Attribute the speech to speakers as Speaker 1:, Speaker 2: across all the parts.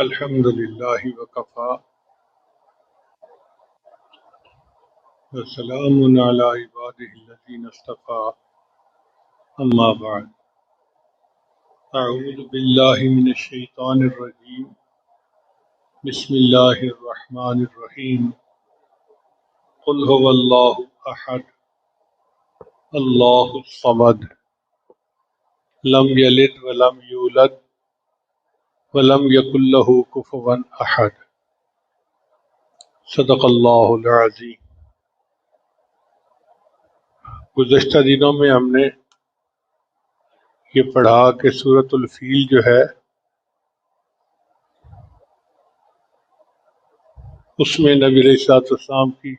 Speaker 1: الحمد للہ وکفا وسلام علی عبادہ الذین اصطفى اما بعد اعوذ باللہ من الشیطان الرجیم بسم اللہ الرحمن الرحیم قل هو اللہ احد اللہ الصمد لم یلد ولم یولد ولم یکن لہ کفوا احد صدق اللہ العظیم۔ گزشتہ دنوں میں ہم نے یہ پڑھا کہ سورۃ الفیل جو ہے اس میں نبی علیہ الصلوۃ والسلام کی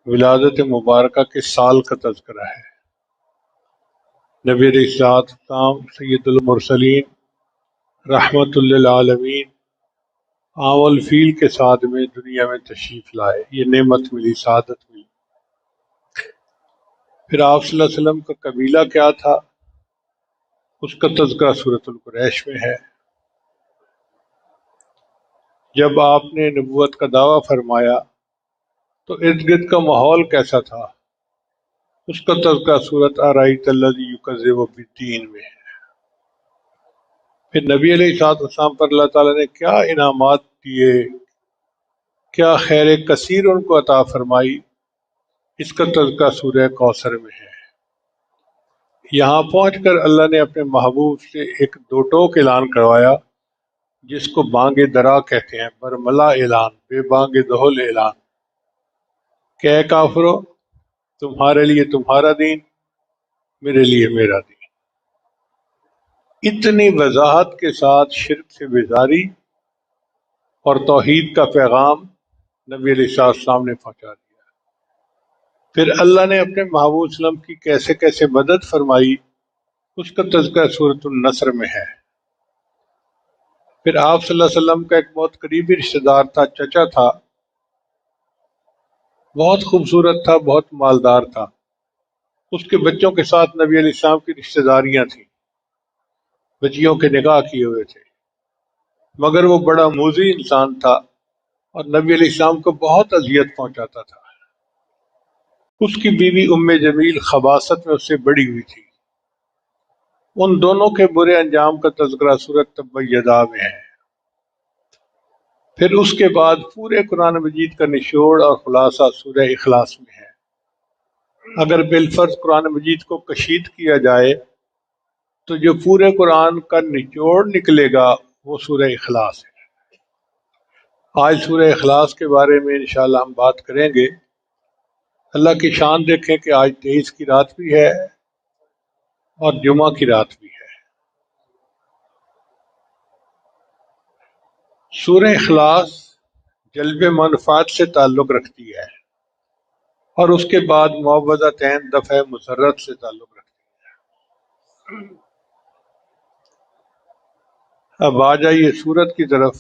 Speaker 1: ولادت مبارکہ کے سال کا تذکرہ ہے۔ نبی علیہ الصلوۃ والسلام سید المرسلین رحمت للعالمین عام الفیل کے ساتھ میں دنیا میں تشریف لائے، یہ نعمت ملی، سعادت ملی۔ پھر آپ صلی اللہ علیہ وسلم کا قبیلہ کیا تھا، اس کا تذکرہ سورۃ القریش میں ہے۔ جب آپ نے نبوت کا دعویٰ فرمایا تو ارد گرد کا ماحول کیسا تھا، اس کا تذکرہ سورۃ ارأیت الذی یکذب بالدین میں ہے۔ پھر نبی علیہ الصلوۃ والسلام پر اللہ تعالیٰ نے کیا انعامات دیے، کیا خیر کثیر ان کو عطا فرمائی، اس کا تذکرہ سورہ کوثر میں ہے۔ یہاں پہنچ کر اللہ نے اپنے محبوب سے ایک دو ٹوک اعلان کروایا جس کو بانگ درا کہتے ہیں، برملا اعلان، بے بانگ دہل اعلان کہ اے کافرو، تمہارے لیے تمہارا دین، میرے لیے میرا دین۔ اتنی وضاحت کے ساتھ شرک سے بیزاری اور توحید کا پیغام نبی علیہ السلام نے پہنچا دیا۔ پھر اللہ نے اپنے محبوب صلی اللہ علیہ وسلم کی کیسے کیسے مدد فرمائی، اس کا تذکرہ سورۃ النصر میں ہے۔ پھر آپ صلی اللہ علیہ وسلم کا ایک بہت قریبی رشتہ دار تھا، چچا تھا، بہت خوبصورت تھا، بہت مالدار تھا۔ اس کے بچوں کے ساتھ نبی علیہ السلام کی رشتہ داریاں تھیں، بچیوں کے نکاح کیے ہوئے تھے، مگر وہ بڑا موذی انسان تھا اور نبی علیہ السلام کو بہت اذیت پہنچاتا تھا۔ اس کی بیوی ام جمیل خباثت میں اس سے بڑی ہوئی تھی۔ ان دونوں کے برے انجام کا تذکرہ سورۃ تبت یدا میں ہے۔ پھر اس کے بعد پورے قرآن مجید کا نچوڑ اور خلاصہ سورہ اخلاص میں ہے۔ اگر بالفرض قرآن مجید کو کشید کیا جائے تو جو پورے قرآن کا نچوڑ نکلے گا وہ سورہ اخلاص ہے۔ آج سورہ اخلاص کے بارے میں انشاءاللہ ہم بات کریں گے۔ اللہ کی شان دیکھیں کہ آج 23 کی رات بھی ہے اور جمعہ کی رات بھی ہے۔ سورہ اخلاص جلب منفعت سے تعلق رکھتی ہے اور اس کے بعد معوذتین دفع مسرت سے تعلق رکھتی ہے۔ اب آ جائیے سورت کی طرف۔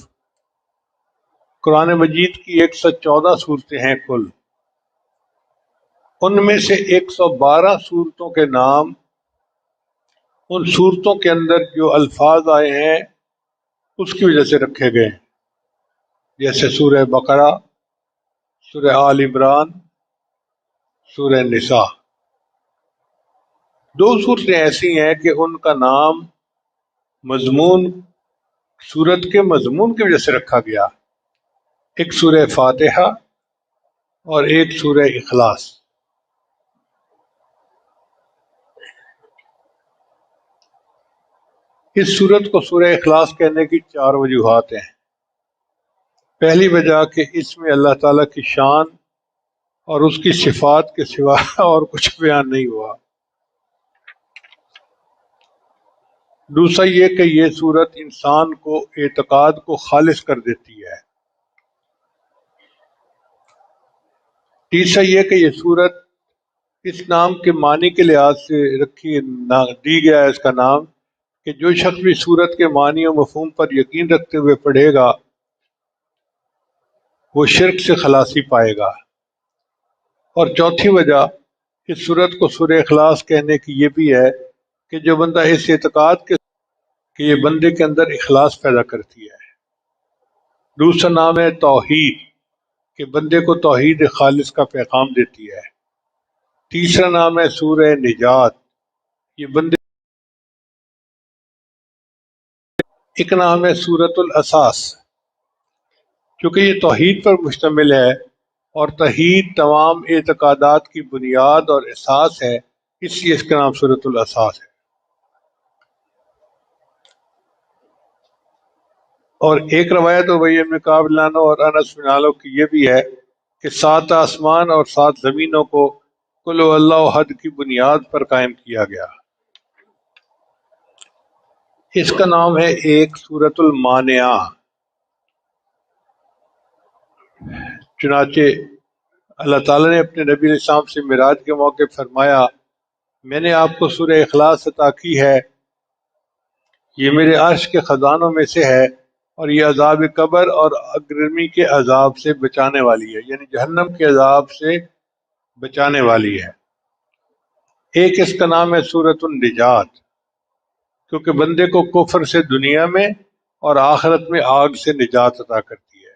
Speaker 1: قرآن مجید کی 114 صورتیں ہیں کل، ان میں سے 112 صورتوں کے نام ان صورتوں کے اندر جو الفاظ آئے ہیں اس کی وجہ سے رکھے گئے، جیسے سورہ بقرہ، سورہ آل عمران، سورہ نساء۔ دو صورتیں ایسی ہیں کہ ان کا نام مضمون، سورت کے مضمون کی وجہ سے رکھا گیا، ایک سورہ فاتحہ اور ایک سورہ اخلاص۔ اس سورت کو سورہ اخلاص کہنے کی 4 وجوہات ہیں۔ پہلی وجہ کہ اس میں اللہ تعالیٰ کی شان اور اس کی صفات کے سوا اور کچھ بیان نہیں ہوا۔ دوسرا یہ کہ یہ سورت انسان کو اعتقاد کو خالص کر دیتی ہے۔ تیسرا یہ کہ یہ سورت اس نام کے معنی کے لحاظ سے دی گیا ہے اس کا نام، کہ جو شخص بھی سورت کے معنی و مفہوم پر یقین رکھتے ہوئے پڑھے گا وہ شرک سے خلاصی پائے گا۔ اور چوتھی وجہ اس سورت کو سورہ اخلاص کہنے کی یہ بھی ہے کہ جو بندہ اس اعتقاد کے کہ یہ بندے کے اندر اخلاص پیدا کرتی ہے، دوسرا نام ہے توحید کہ بندے کو توحید خالص کا پیغام دیتی ہے۔ تیسرا نام ہے سورہ نجات، یہ بندے، ایک نام ہے سورۃ الاساس کیونکہ یہ توحید پر مشتمل ہے اور توحید تمام اعتقادات کی بنیاد اور اساس ہے، اس لیے اس کا نام سورۃ الاساس ہے۔ اور ایک روایت ابی بن کعب رضی اللہ عنہ اور انس بن مالک کی یہ بھی ہے کہ 7 آسمان اور 7 زمینوں کو قل هو اللہ احد کی بنیاد پر قائم کیا گیا۔ اس کا نام ہے ایک سورۃ المانعہ۔ چنانچہ اللہ تعالیٰ نے اپنے نبی علیہ السلام سے معراج کے موقع فرمایا، میں نے آپ کو سورہ اخلاص عطا کی ہے، یہ میرے عرش کے خزانوں میں سے ہے اور یہ عذاب قبر اور اگرمی کے عذاب سے بچانے والی ہے، یعنی جہنم کے عذاب سے بچانے والی ہے۔ ایک اس کا نام ہے سورۃ النجات کیونکہ بندے کو کفر سے دنیا میں اور آخرت میں آگ سے نجات عطا کرتی ہے۔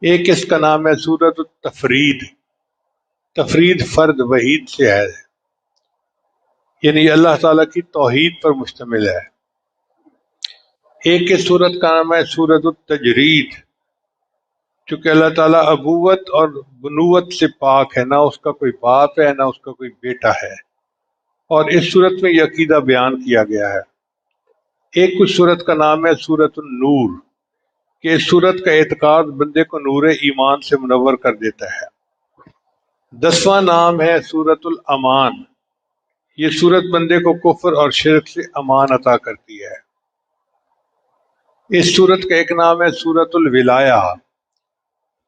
Speaker 1: ایک اس کا نام ہے سورۃ التفرید، تفرید فرد وحید سے ہے، یعنی اللہ تعالیٰ کی توحید پر مشتمل ہے۔ ایک اس سورت کا نام ہے سورۃ التجرید چونکہ اللہ تعالیٰ ابوت اور بنوت سے پاک ہے، نہ اس کا کوئی باپ ہے نہ اس کا کوئی بیٹا ہے، اور اس صورت میں یہ عقیدہ بیان کیا گیا ہے۔ ایک کچھ صورت کا نام ہے سورۃ النور کہ اس صورت کا اعتقاد بندے کو نور ایمان سے منور کر دیتا ہے۔ 10واں نام ہے سورۃ الامان، یہ صورت بندے کو کفر اور شرک سے امان عطا کرتی ہے۔ اس صورت کا ایک نام ہے سورۃ الولایہ،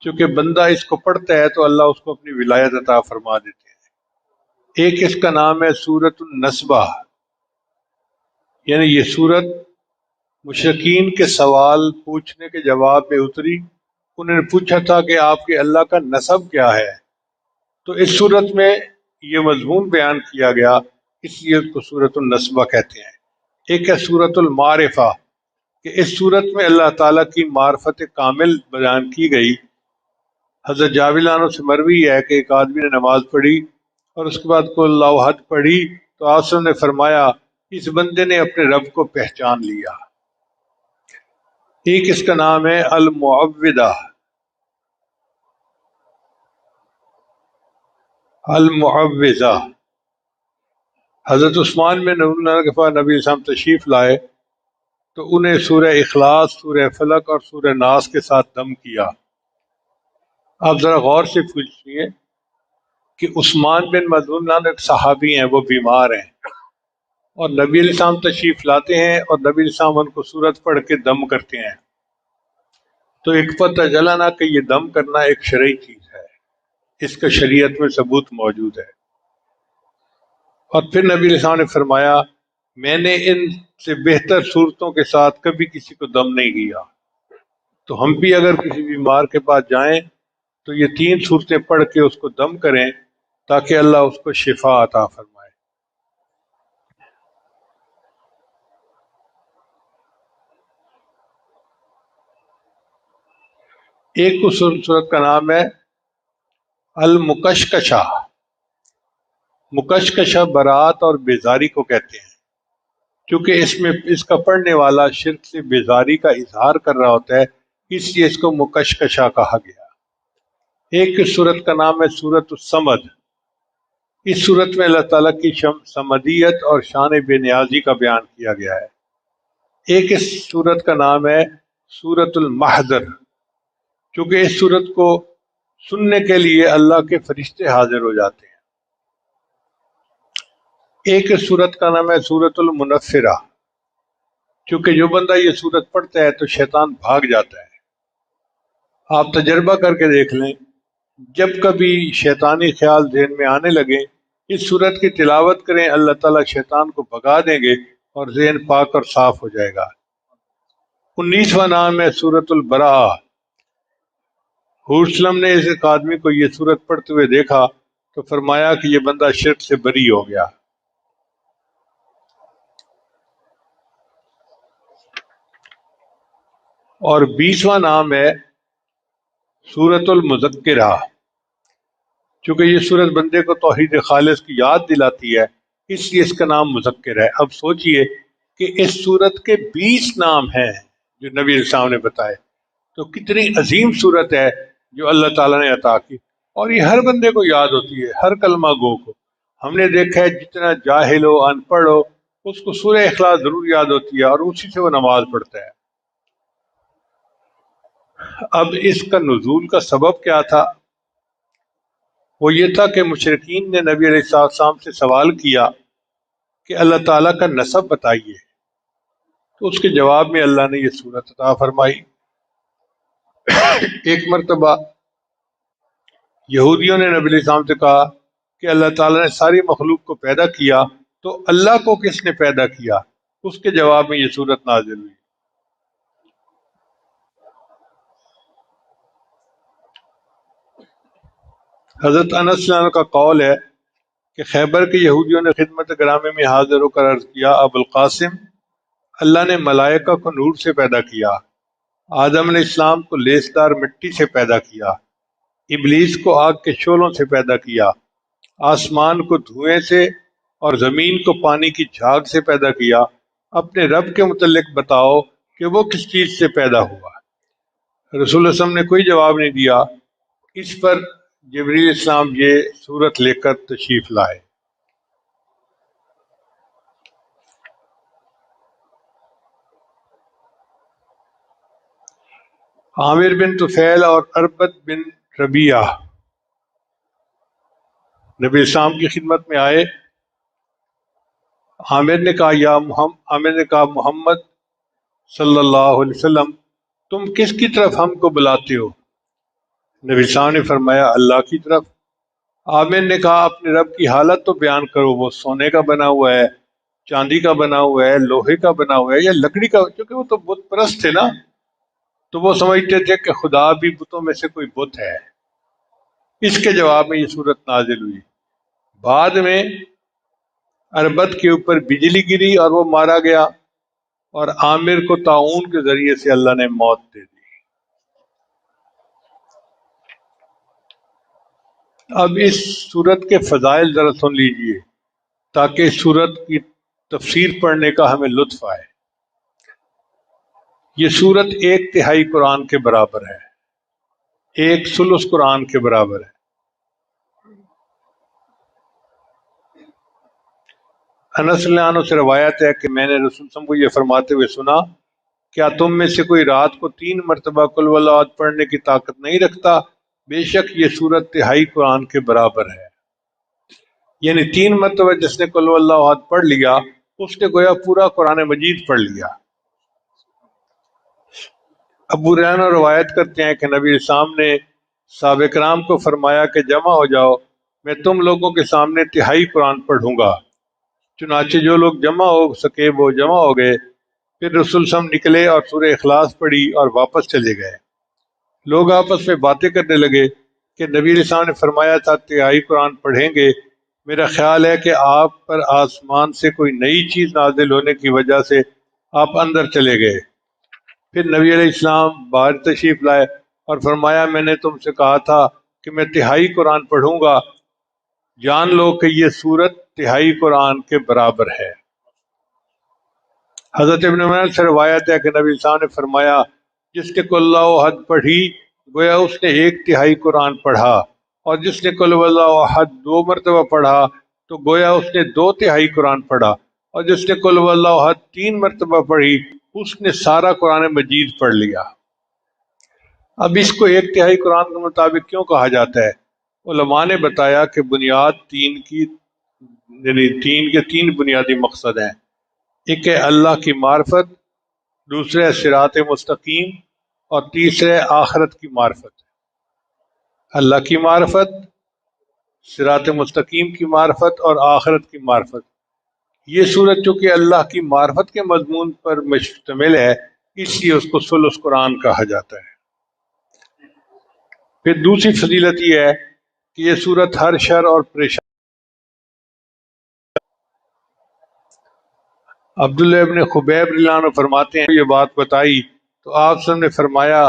Speaker 1: چونکہ بندہ اس کو پڑھتا ہے تو اللہ اس کو اپنی ولایت عطا فرما دیتے ہیں۔ ایک اس کا نام ہے سورۃ النسبہ، یعنی یہ صورت مشرکین کے سوال پوچھنے کے جواب میں اتری۔ انہوں نے پوچھا تھا کہ آپ کے اللہ کا نسب کیا ہے، تو اس صورت میں یہ مضمون بیان کیا گیا، اس لیے اس کو سورۃ النسبہ کہتے ہیں۔ ایک ہے سورۃ المعرفہ کہ اس صورت میں اللہ تعالیٰ کی معرفت کامل بیان کی گئی۔ حضرت جابر رضی اللہ عنہ سے مروی ہے کہ ایک آدمی نے نماز پڑھی اور اس کے بعد قل اللہ احد پڑھی تو آپ نے فرمایا اس بندے نے اپنے رب کو پہچان لیا۔ ایک اس کا نام ہے المعوذہ، المعوذہ۔ حضرت عثمان بن عفان کے پاس نبی اسلام تشریف لائے تو انہیں سورہ اخلاص، سورہ فلق اور سورہ ناس کے ساتھ دم کیا۔ آپ ذرا غور سے پوچھئے کہ عثمان بن مظعون ایک صحابی ہیں، وہ بیمار ہیں اور نبی علیہ السلام تشریف لاتے ہیں اور نبی علیہ السلام ان کو سورت پڑھ کے دم کرتے ہیں، تو ایک پتہ چلا نا کہ یہ دم کرنا ایک شرعی چیز ہے، اس کا شریعت میں ثبوت موجود ہے۔ اور پھر نبی علیہ السلام نے فرمایا میں نے ان سے بہتر صورتوں کے ساتھ کبھی کسی کو دم نہیں کیا، تو ہم بھی اگر کسی بیمار کے پاس جائیں تو یہ 3 صورتیں پڑھ کے اس کو دم کریں تاکہ اللہ اس کو شفا عطا فرمائے۔ ایک صورت کا نام ہے المکشکشہ، مکشکشہ برات اور بیزاری کو کہتے ہیں، کیونکہ اس میں اس کا پڑھنے والا شرک سے بیزاری کا اظہار کر رہا ہوتا ہے، اس لیے اس کو مکشکشہ کہا گیا۔ ایک صورت کا نام ہے سورۃ الصمد، اس صورت میں اللہ تعالیٰ کی صمدیت اور شان بے نیازی کا بیان کیا گیا ہے۔ ایک اس صورت کا نام ہے سورۃ المحضر، کیونکہ اس صورت کو سننے کے لیے اللہ کے فرشتے حاضر ہو جاتے ہیں۔ ایک اس صورت کا نام ہے سورۃ المنفرہ، کیونکہ جو بندہ یہ صورت پڑھتا ہے تو شیطان بھاگ جاتا ہے۔ آپ تجربہ کر کے دیکھ لیں، جب کبھی شیطانی خیال ذہن میں آنے لگے اس صورت کی تلاوت کریں، اللہ تعالیٰ شیطان کو بھگا دیں گے اور ذہن پاک اور صاف ہو جائے گا۔ 19واں نام ہے سورۃ البراءہ۔ حضور صلی اللہ علیہ وسلم نے اس ایک آدمی کو یہ صورت پڑھتے ہوئے دیکھا تو فرمایا کہ یہ بندہ شرک سے بری ہو گیا۔ اور 20واں نام ہے سورۃ المذکرہ۔ چونکہ یہ سورت بندے کو توحید خالص کی یاد دلاتی ہے، اس لیے اس کا نام مذکر ہے۔ اب سوچئے کہ اس سورت کے 20 نام ہیں جو نبی علیہ السلام نے بتائے، تو کتنی عظیم صورت ہے جو اللہ تعالیٰ نے عطا کی، اور یہ ہر بندے کو یاد ہوتی ہے، ہر کلمہ گو کو۔ ہم نے دیکھا ہے جتنا جاہل ہو، ان پڑھ ہو، اس کو سورہ اخلاص ضرور یاد ہوتی ہے اور اسی سے وہ نماز پڑھتا ہے۔ اب اس کا نزول کا سبب کیا تھا؟ وہ یہ تھا کہ مشرکین نے نبی علیہ السلام سے سوال کیا کہ اللہ تعالیٰ کا نسب بتائیے، تو اس کے جواب میں اللہ نے یہ سورت عطا فرمائی۔ ایک مرتبہ یہودیوں نے نبی علیہ السلام سے کہا کہ اللہ تعالیٰ نے ساری مخلوق کو پیدا کیا، تو اللہ کو کس نے پیدا کیا؟ اس کے جواب میں یہ سورت نازل ہوئی۔ حضرت انس رضی اللہ عنہ کا قول ہے کہ خیبر کے یہودیوں نے خدمت گرامی میں حاضر ہو کر عرض کیا، ابو القاسم، اللہ نے ملائکہ کو نور سے پیدا کیا، آدم علیہ السلام کو لیسدار مٹی سے پیدا کیا، ابلیس کو آگ کے شعلوں سے پیدا کیا، آسمان کو دھوئیں سے اور زمین کو پانی کی جھاگ سے پیدا کیا، اپنے رب کے متعلق بتاؤ کہ وہ کس چیز سے پیدا ہوا؟ رسول اللہ صلی اللہ علیہ وسلم نے کوئی جواب نہیں دیا۔ اس پر جبریل علیہ السلام یہ سورت لے کر تشریف لائے۔ عامر بن طفیل اور اربد بن ربیعہ نبی اسلام کی خدمت میں آئے۔ عامر نے کہا محمد صلی اللہ علیہ وسلم، تم کس کی طرف ہم کو بلاتے ہو؟ نبی اسلام نے فرمایا، اللہ کی طرف۔ عامر نے کہا، اپنے رب کی حالت تو بیان کرو، وہ سونے کا بنا ہوا ہے، چاندی کا بنا ہوا ہے، لوہے کا بنا ہوا ہے یا لکڑی کا؟ کیونکہ وہ تو بت پرست تھے نا، تو وہ سمجھتے تھے کہ خدا بھی بتوں میں سے کوئی بت ہے۔ اس کے جواب میں یہ صورت نازل ہوئی۔ بعد میں اربد کے اوپر بجلی گری اور وہ مارا گیا، اور عامر کو طاعون کے ذریعے سے اللہ نے موت دے دی۔ اب اس صورت کے فضائل ذرا سن لیجئے تاکہ اس صورت کی تفسیر پڑھنے کا ہمیں لطف آئے۔ یہ صورت 1/3 قرآن کے برابر ہے، 1/3 قرآن کے برابر ہے۔ انس رضی اللہ عنہ سے روایت ہے کہ میں نے رسول صلی اللہ علیہ وسلم کو یہ فرماتے ہوئے سنا، کیا تم میں سے کوئی رات کو 3 مرتبہ قل هو اللہ احد پڑھنے کی طاقت نہیں رکھتا؟ بے شک یہ صورت 1/3 قرآن کے برابر ہے۔ یعنی 3 مرتبہ جس نے قل هو اللہ احد پڑھ لیا، اس نے گویا پورا قرآن مجید پڑھ لیا۔ ابو ہریرہ روایت کرتے ہیں کہ نبی اسلام نے صحابہ کرام کو فرمایا کہ جمع ہو جاؤ، میں تم لوگوں کے سامنے 1/3 قرآن پڑھوں گا۔ چنانچہ جو لوگ جمع ہو سکے وہ جمع ہو گئے۔ پھر رسول صلی اللہ علیہ وسلم نکلے اور سورہ اخلاص پڑھی اور واپس چلے گئے۔ لوگ آپس میں باتیں کرنے لگے کہ نبی علیہ السلام نے فرمایا تھا 1/3 قرآن پڑھیں گے، میرا خیال ہے کہ آپ پر آسمان سے کوئی نئی چیز نازل ہونے کی وجہ سے آپ اندر چلے گئے۔ پھر نبی علیہ السلام باہر تشریف لائے اور فرمایا، میں نے تم سے کہا تھا کہ میں 1/3 قرآن پڑھوں گا، جان لو کہ یہ سورت 1/3 قرآن کے برابر ہے۔ حضرت ابن عمر سے روایت ہے کہ نبی صلی اللہ علیہ وسلم نے فرمایا، جس نے قل اللہ احد پڑھی گویا اس نے 1/3 قرآن پڑھا، اور جس نے قل اللہ احد 2 مرتبہ پڑھا تو گویا اس نے 2/3 قرآن پڑھا، اور جس نے قل اللہ احد 3 مرتبہ پڑھی اس نے سارا قرآن مجید پڑھ لیا۔ اب اس کو 1/3 قرآن کے مطابق کیوں کہا جاتا ہے؟ علماء نے بتایا کہ بنیاد دین کے 3 بنیادی مقصد ہیں۔ ایک ہے اللہ کی معرفت، دوسرے ہے صراط مستقیم، اور تیسرے آخرت کی معرفت۔ اللہ کی معرفت، صراط مستقیم کی معرفت اور آخرت کی معرفت۔ یہ صورت چونکہ اللہ کی معرفت کے مضمون پر مشتمل ہے، اس لیے اس کو ثلث قرآن کہا جاتا ہے۔ پھر دوسری فضیلت یہ ہے کہ یہ صورت ہر شر اور پریشانی۔ عبداللہ ابن خبیب رضی اللہ عنہ فرماتے ہیں، یہ بات بتائی تو آپ سب نے فرمایا،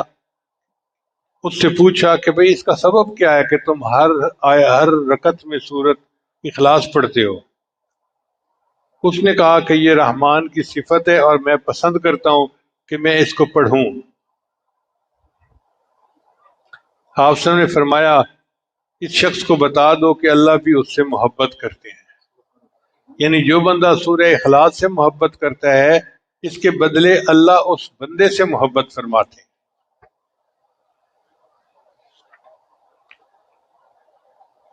Speaker 1: اس سے پوچھا کہ بھئی اس کا سبب کیا ہے کہ تم ہر رکعت میں سورت اخلاص پڑھتے ہو؟ اس نے کہا کہ یہ رحمان کی صفت ہے اور میں پسند کرتا ہوں کہ میں اس کو پڑھوں۔ آپ سب نے فرمایا، اس شخص کو بتا دو کہ اللہ بھی اس سے محبت کرتے ہیں، یعنی جو بندہ سورہ اخلاص سے محبت کرتا ہے اس کے بدلے اللہ اس بندے سے محبت فرماتے ہیں۔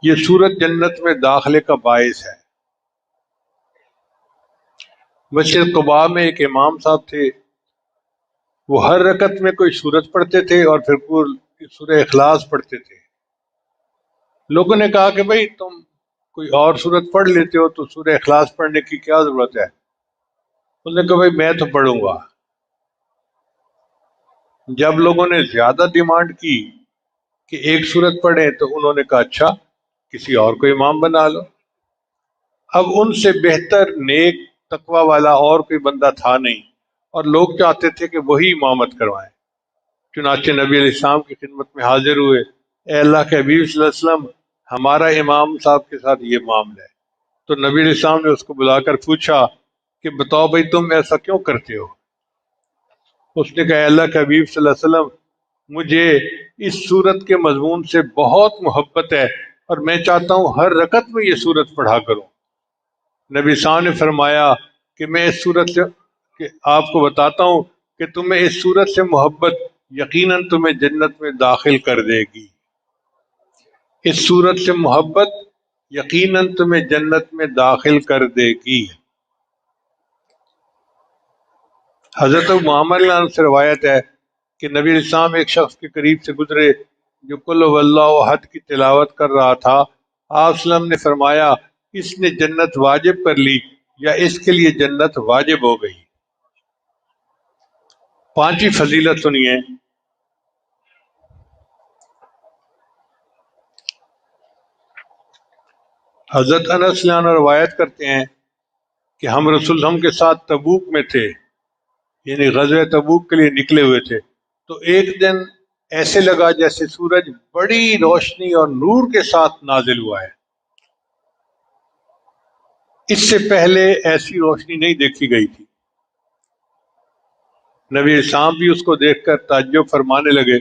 Speaker 1: یہ سورت جنت میں داخلے کا باعث ہے۔ مسجد قباء میں ایک امام صاحب تھے، وہ ہر رکعت میں کوئی سورت پڑھتے تھے اور پھر سورہ اخلاص پڑھتے تھے۔ لوگوں نے کہا کہ بھئی تم کوئی اور سورت پڑھ لیتے ہو تو سورہ اخلاص پڑھنے کی کیا ضرورت ہے؟ انہوں نے کہا بھئی میں تو پڑھوں گا۔ جب لوگوں نے زیادہ ڈیمانڈ کی کہ ایک سورت پڑھیں تو انہوں نے کہا اچھا کسی اور کو امام بنا لو۔ اب ان سے بہتر نیک تقوی والا اور کوئی بندہ تھا نہیں، اور لوگ چاہتے تھے کہ وہی امامت کروائیں۔ چنانچہ نبی علیہ السلام کی خدمت میں حاضر ہوئے، اے اللہ کے حبیب صلی اللہ علیہ وسلم، ہمارا امام صاحب کے ساتھ یہ معاملہ ہے۔ تو نبی علیہ السلام نے اس کو بلا کر پوچھا کہ بتاؤ بھائی تم ایسا کیوں کرتے ہو؟ اس نے کہا، اے اللہ کے حبیب صلی اللہ علیہ وسلم، مجھے اس سورت کے مضمون سے بہت محبت ہے اور میں چاہتا ہوں ہر رکعت میں یہ سورت پڑھا کروں۔ نبی صاحب نے فرمایا کہ میں اس سورت سے کہ آپ کو بتاتا ہوں کہ تمہیں اس سورت سے محبت یقیناً تمہیں جنت میں داخل کر دے گی۔ اس سورت سے محبت یقیناً تمہیں جنت میں داخل کر دے گی۔ حضرت محمد علیہ عنہ سے روایت ہے کہ نبی علیہ السلام ایک شخص کے قریب سے گزرے جو قل هو اللہ احد کی تلاوت کر رہا تھا۔ آپ صلی اللہ علیہ وسلم نے فرمایا، اس نے جنت واجب کر لی یا اس کے لیے جنت واجب ہو گئی۔ پانچویں فضیلت سنیے۔ حضرت انس رضی اللہ عنہ روایت کرتے ہیں کہ ہم رسول اللہ کے ساتھ تبوک میں تھے، یعنی غزوہ تبوک کے لیے نکلے ہوئے تھے۔ تو ایک دن ایسے لگا جیسے سورج بڑی روشنی اور نور کے ساتھ نازل ہوا ہے، اس سے پہلے ایسی روشنی نہیں دیکھی گئی تھی۔ نبی اسلام بھی اس کو دیکھ کر تعجب فرمانے لگے۔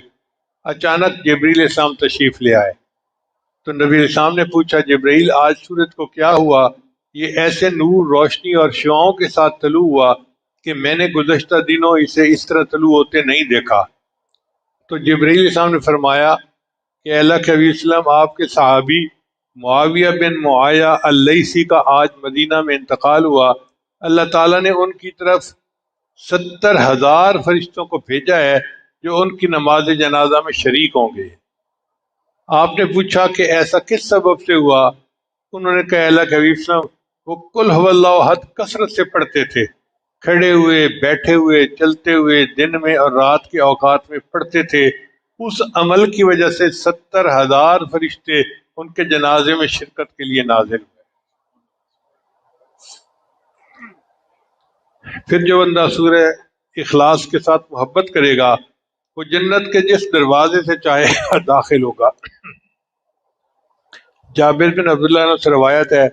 Speaker 1: اچانک جبریل السلام تشریف لے آئے تو نبی اسلام نے پوچھا، جبرائیل آج سورج کو کیا ہوا؟ یہ ایسے نور، روشنی اور شعاؤں کے ساتھ طلوع ہوا کہ میں نے گزشتہ دنوں اسے اس طرح طلوع ہوتے نہیں دیکھا۔ تو جبرائیل السلام نے فرمایا کہ اللہ کے حبیب وسلم، آپ کے صحابی معاویہ بن معاویہ اللیثی کا آج مدینہ میں انتقال ہوا۔ اللہ تعالیٰ نے ان کی طرف 70,000 فرشتوں کو بھیجا ہے جو ان کی نماز جنازہ میں شریک ہوں گے۔ آپ نے پوچھا کہ ایسا کس سبب سے ہوا؟ انہوں نے کہا، اللہ کے حبیب صلی اللہ علیہ وسلم، وہ قل هو اللہ احد کثرت سے پڑھتے تھے، کھڑے ہوئے، بیٹھے ہوئے، چلتے ہوئے، دن میں اور رات کے اوقات میں پڑھتے تھے۔ اس عمل کی وجہ سے 70,000 فرشتے ان کے جنازے میں شرکت کے لیے نازل ہوئے۔ پھر جو بندہ سورہ اخلاص کے ساتھ محبت کرے گا وہ جنت کے جس دروازے سے چاہے گا داخل ہوگا۔ جابر بن عبداللہ عنہ سے روایت ہے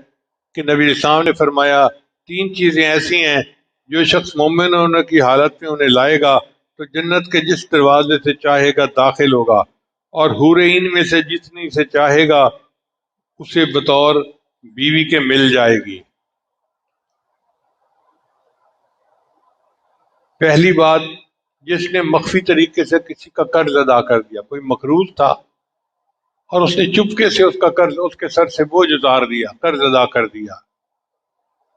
Speaker 1: کہ نبی اسلام نے فرمایا، تین چیزیں ایسی ہیں جو شخص مومن ہونے کی حالت میں انہیں لائے گا تو جنت کے جس دروازے سے چاہے گا داخل ہوگا، اور حورین میں سے جتنی سے چاہے گا اسے بطور بیوی کے مل جائے گی۔ پہلی بات، جس نے مخفی طریقے سے کسی کا قرض ادا کر دیا، کوئی مقروض تھا اور اس نے چپکے سے اس کا قرض اس کے سر سے بوجھ اتار دیا، قرض ادا کر دیا۔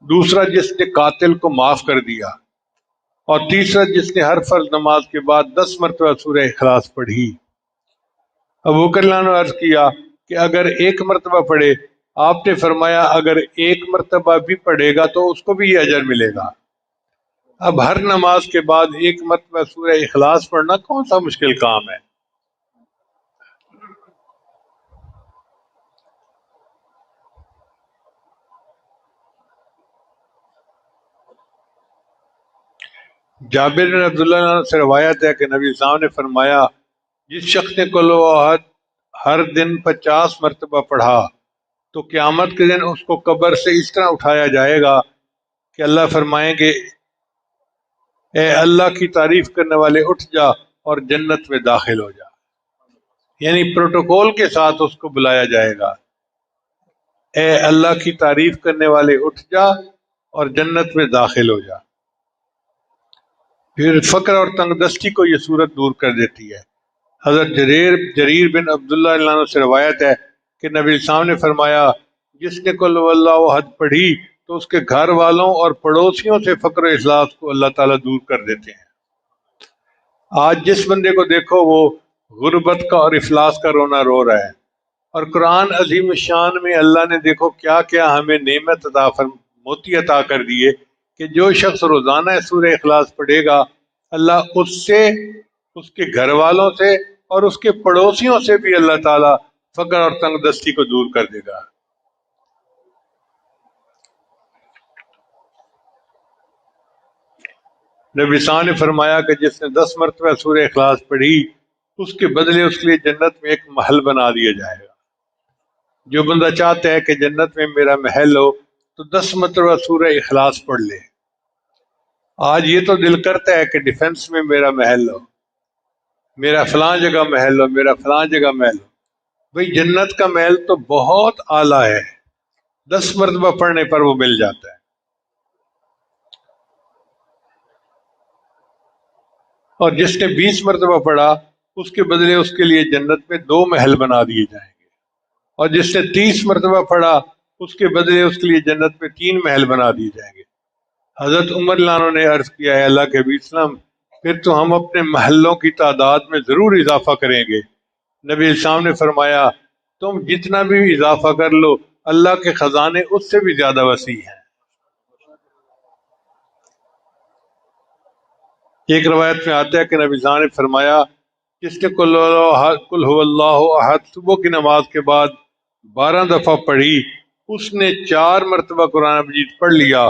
Speaker 1: دوسرا، جس نے قاتل کو معاف کر دیا۔ اور تیسرا، جس نے ہر فرض نماز کے بعد 10 مرتبہ سورہ اخلاص پڑھی۔ ابو بکر رضی اللہ عنہ نے عرض کیا کہ اگر ایک مرتبہ پڑھے، آپ نے فرمایا اگر ایک مرتبہ بھی پڑھے گا تو اس کو بھی یہ اجر ملے گا۔ اب ہر نماز کے بعد ایک مرتبہ سورہ اخلاص پڑھنا کون سا مشکل کام ہے؟ جابر بن عبداللہ عنہ سے روایت ہے کہ نبی صاحب نے فرمایا جس شخص نے قل ہو احد ہر دن 50 مرتبہ پڑھا تو قیامت کے دن اس کو قبر سے اس طرح اٹھایا جائے گا کہ اللہ فرمائیں گے اے اللہ کی تعریف کرنے والے اٹھ جا اور جنت میں داخل ہو جا، یعنی پروٹوکول کے ساتھ اس کو بلایا جائے گا، اے اللہ کی تعریف کرنے والے اٹھ جا اور جنت میں داخل ہو جا۔ پھر فقر اور تنگ دستی کو یہ صورت دور کر دیتی ہے۔ حضرت جریر بن عبداللہ عنہ سے روایت ہے کہ نبی صاحب نے فرمایا جس نے قل هو اللہ احد پڑھی تو اس کے گھر والوں اور پڑوسیوں سے فقر و افلاس کو اللہ تعالیٰ دور کر دیتے ہیں۔ آج جس بندے کو دیکھو وہ غربت کا اور افلاس کا رونا رو رہا ہے، اور قرآن عظیم الشان میں اللہ نے دیکھو کیا کیا ہمیں نعمت موتی عطا کر دیے کہ جو شخص روزانہ سورہ اخلاص پڑھے گا اللہ اس سے، اس کے گھر والوں سے اور اس کے پڑوسیوں سے بھی اللہ تعالیٰ فقر اور تنگ دستی کو دور کر دے گا۔ نبی صاحب نے فرمایا کہ جس نے 10 مرتبہ سورہ اخلاص پڑھی اس کے بدلے اس کے لیے جنت میں ایک محل بنا دیا جائے گا۔ جو بندہ چاہتا ہے کہ جنت میں میرا محل ہو تو 10 مرتبہ سورہ اخلاص پڑھ لے۔ آج یہ تو دل کرتا ہے کہ ڈیفنس میں میرا محل ہو، میرا فلاں جگہ محل ہو، میرا فلاں جگہ محل ہو۔ بھئی جنت کا محل تو بہت اعلیٰ ہے، 10 مرتبہ پڑھنے پر وہ مل جاتا ہے۔ اور جس نے 20 مرتبہ پڑھا اس کے بدلے اس کے لیے جنت میں 2 محل بنا دیے جائیں گے، اور جس نے 30 مرتبہ پڑھا اس کے بدلے اس کے لیے جنت میں 3 محل بنا دیے جائیں گے۔ حضرت عمر لانو نے عرض کیا ہے اللہ کے حبیب اسلام پھر تو ہم اپنے محلوں کی تعداد میں ضرور اضافہ کریں گے۔ نبی اسلام نے فرمایا تم جتنا بھی اضافہ کر لو اللہ کے خزانے اس سے بھی زیادہ وسیع ہیں۔ ایک روایت میں آتا ہے کہ نبی صاحب نے فرمایا جس نے قل هو اللہ احد صبح کی نماز کے بعد 12 دفعہ پڑھی اس نے 4 مرتبہ قرآن مجید پڑھ لیا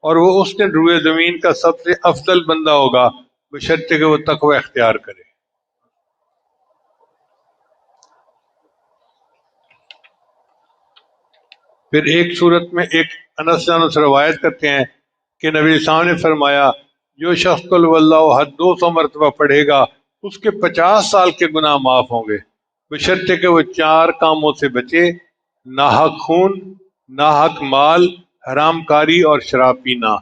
Speaker 1: اور وہ اس نے روئے زمین کا سب سے افضل بندہ ہوگا بشرطے کہ وہ تقوی اختیار کرے۔ پھر ایک صورت میں ایک انس سے روایت کرتے ہیں کہ نبی صاحب نے فرمایا جو شخص قل هو اللہ احد 200 مرتبہ پڑھے گا اس کے 50 سال کے گناہ معاف ہوں گے بشرطے کہ وہ 4 کاموں سے بچے، ناحق خون، ناحق مال، حرام کاری اور شراب پینا۔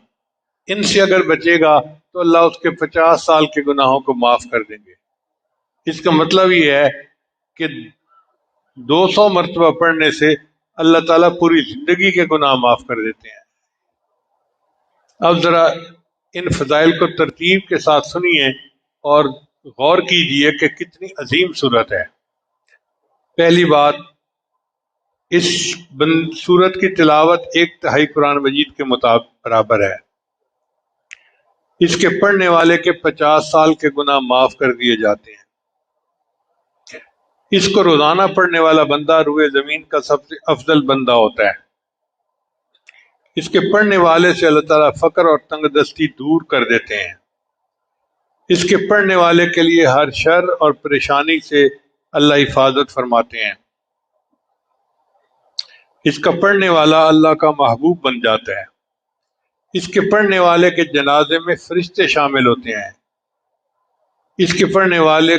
Speaker 1: ان سے اگر بچے گا تو اللہ اس کے 50 سال کے گناہوں کو معاف کر دیں گے۔ اس کا مطلب یہ ہے کہ 200 مرتبہ پڑھنے سے اللہ تعالیٰ پوری زندگی کے گناہ معاف کر دیتے ہیں۔ اب ذرا ان فضائل کو ترتیب کے ساتھ سنیے اور غور کیجئے کہ کتنی عظیم صورت ہے۔ پہلی بات، اس صورت کی تلاوت 1/3 قرآن مجید کے مطابق برابر ہے۔ اس کے پڑھنے والے کے 50 سال کے گناہ معاف کر دیے جاتے ہیں۔ اس کو روزانہ پڑھنے والا بندہ روئے زمین کا سب سے افضل بندہ ہوتا ہے۔ اس کے پڑھنے والے سے اللہ تعالیٰ فقر اور تنگ دستی دور کر دیتے ہیں۔ اس کے پڑھنے والے کے لیے ہر شر اور پریشانی سے اللہ حفاظت فرماتے ہیں۔ اس کا پڑھنے والا اللہ کا محبوب بن جاتا ہے۔ اس کے پڑھنے والے کے جنازے میں فرشتے شامل ہوتے ہیں۔ اس کے پڑھنے والے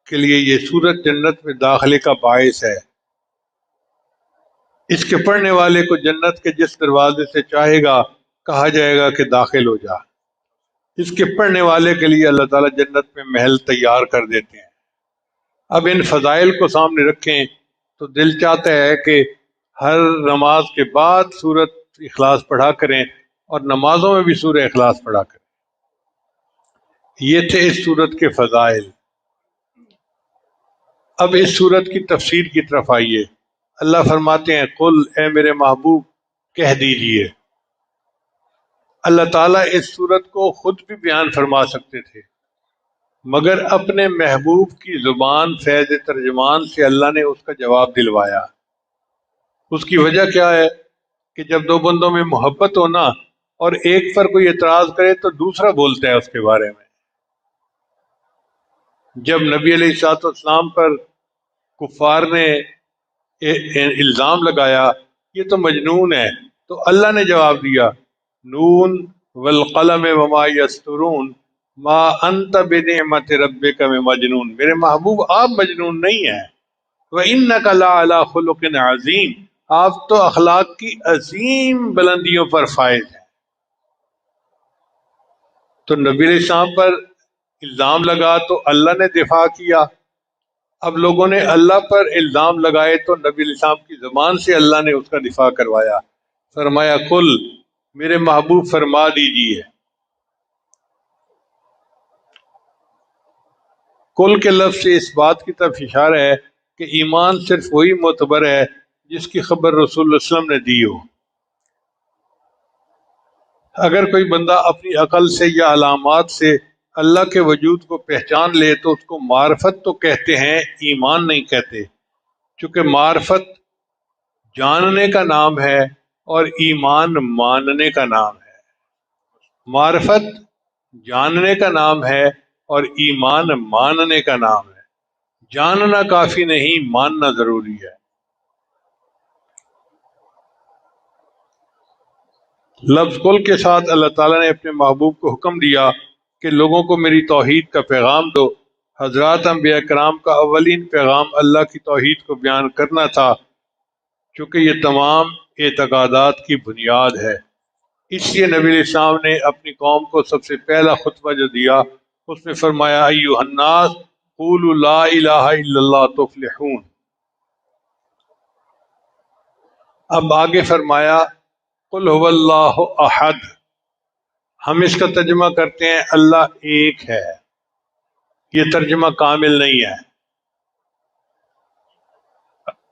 Speaker 1: کے لیے یہ سورت جنت میں داخلے کا باعث ہے۔ اس کے پڑھنے والے کو جنت کے جس دروازے سے چاہے گا کہا جائے گا کہ داخل ہو جا۔ اس کے پڑھنے والے کے لیے اللہ تعالیٰ جنت میں محل تیار کر دیتے ہیں۔ اب ان فضائل کو سامنے رکھیں تو دل چاہتا ہے کہ ہر نماز کے بعد سورت اخلاص پڑھا کریں اور نمازوں میں بھی سورہ اخلاص پڑھا کریں۔ یہ تھے اس سورت کے فضائل۔ اب اس سورت کی تفسیر کی طرف آئیے۔ اللہ فرماتے ہیں قل اے میرے محبوب کہہ دیجئے۔ اللہ تعالیٰ اس سورت کو خود بھی بیان فرما سکتے تھے مگر اپنے محبوب کی زبان فیض ترجمان سے اللہ نے اس کا جواب دلوایا۔ اس کی وجہ کیا ہے کہ جب دو بندوں میں محبت ہونا اور ایک پر کوئی اعتراض کرے تو دوسرا بولتا ہے اس کے بارے میں. جب نبی علیہ الصلوۃ والسلام پر کفار نے الزام لگایا یہ تو مجنون ہے، تو اللہ نے جواب دیا نون والقلم وما یسطرون ما انت بنعمت ربک بمجنون، میرے محبوب آپ مجنون نہیں ہیں. وَإِنَّكَ لَعَلَىٰ خُلُقٍ عَظِيمٍ، آپ تو اخلاق کی عظیم بلندیوں پر فائز ہیں. تو نبی علیہ السلام پر الزام لگا تو اللہ نے دفاع کیا. اب لوگوں نے اللہ پر الزام لگائے تو نبی علیہ السلام کی زبان سے اللہ نے اس کا دفاع کروایا. فرمایا کل، میرے محبوب فرما دیجئے. کل کے لفظ سے اس بات کی طرف اشارہ ہے کہ ایمان صرف وہی معتبر ہے جس کی خبر رسول اللہ صلی اللہ علیہ وسلم نے دی ہو. اگر کوئی بندہ اپنی عقل سے یا علامات سے اللہ کے وجود کو پہچان لے تو اس کو معرفت تو کہتے ہیں، ایمان نہیں کہتے، چونکہ معرفت جاننے کا نام ہے اور ایمان ماننے کا نام ہے. معرفت جاننے کا نام ہے اور ایمان ماننے کا نام ہے. جاننا کافی نہیں، ماننا ضروری ہے. لفظ کل کے ساتھ اللہ تعالیٰ نے اپنے محبوب کو حکم دیا کہ لوگوں کو میری توحید کا پیغام دو. حضرات انبیاء کرام کا اولین پیغام اللہ کی توحید کو بیان کرنا تھا، چونکہ یہ تمام اعتقادات کی بنیاد ہے. اس لیے نبی علیہ السلام نے اپنی قوم کو سب سے پہلا خطبہ جو دیا اس میں فرمایا ایھا الناس قولوا لا الہ الا اللہ تفلحون. اب آگے فرمایا قل هو اللہ احد. ہم اس کا ترجمہ کرتے ہیں اللہ ایک ہے. یہ ترجمہ کامل نہیں ہے.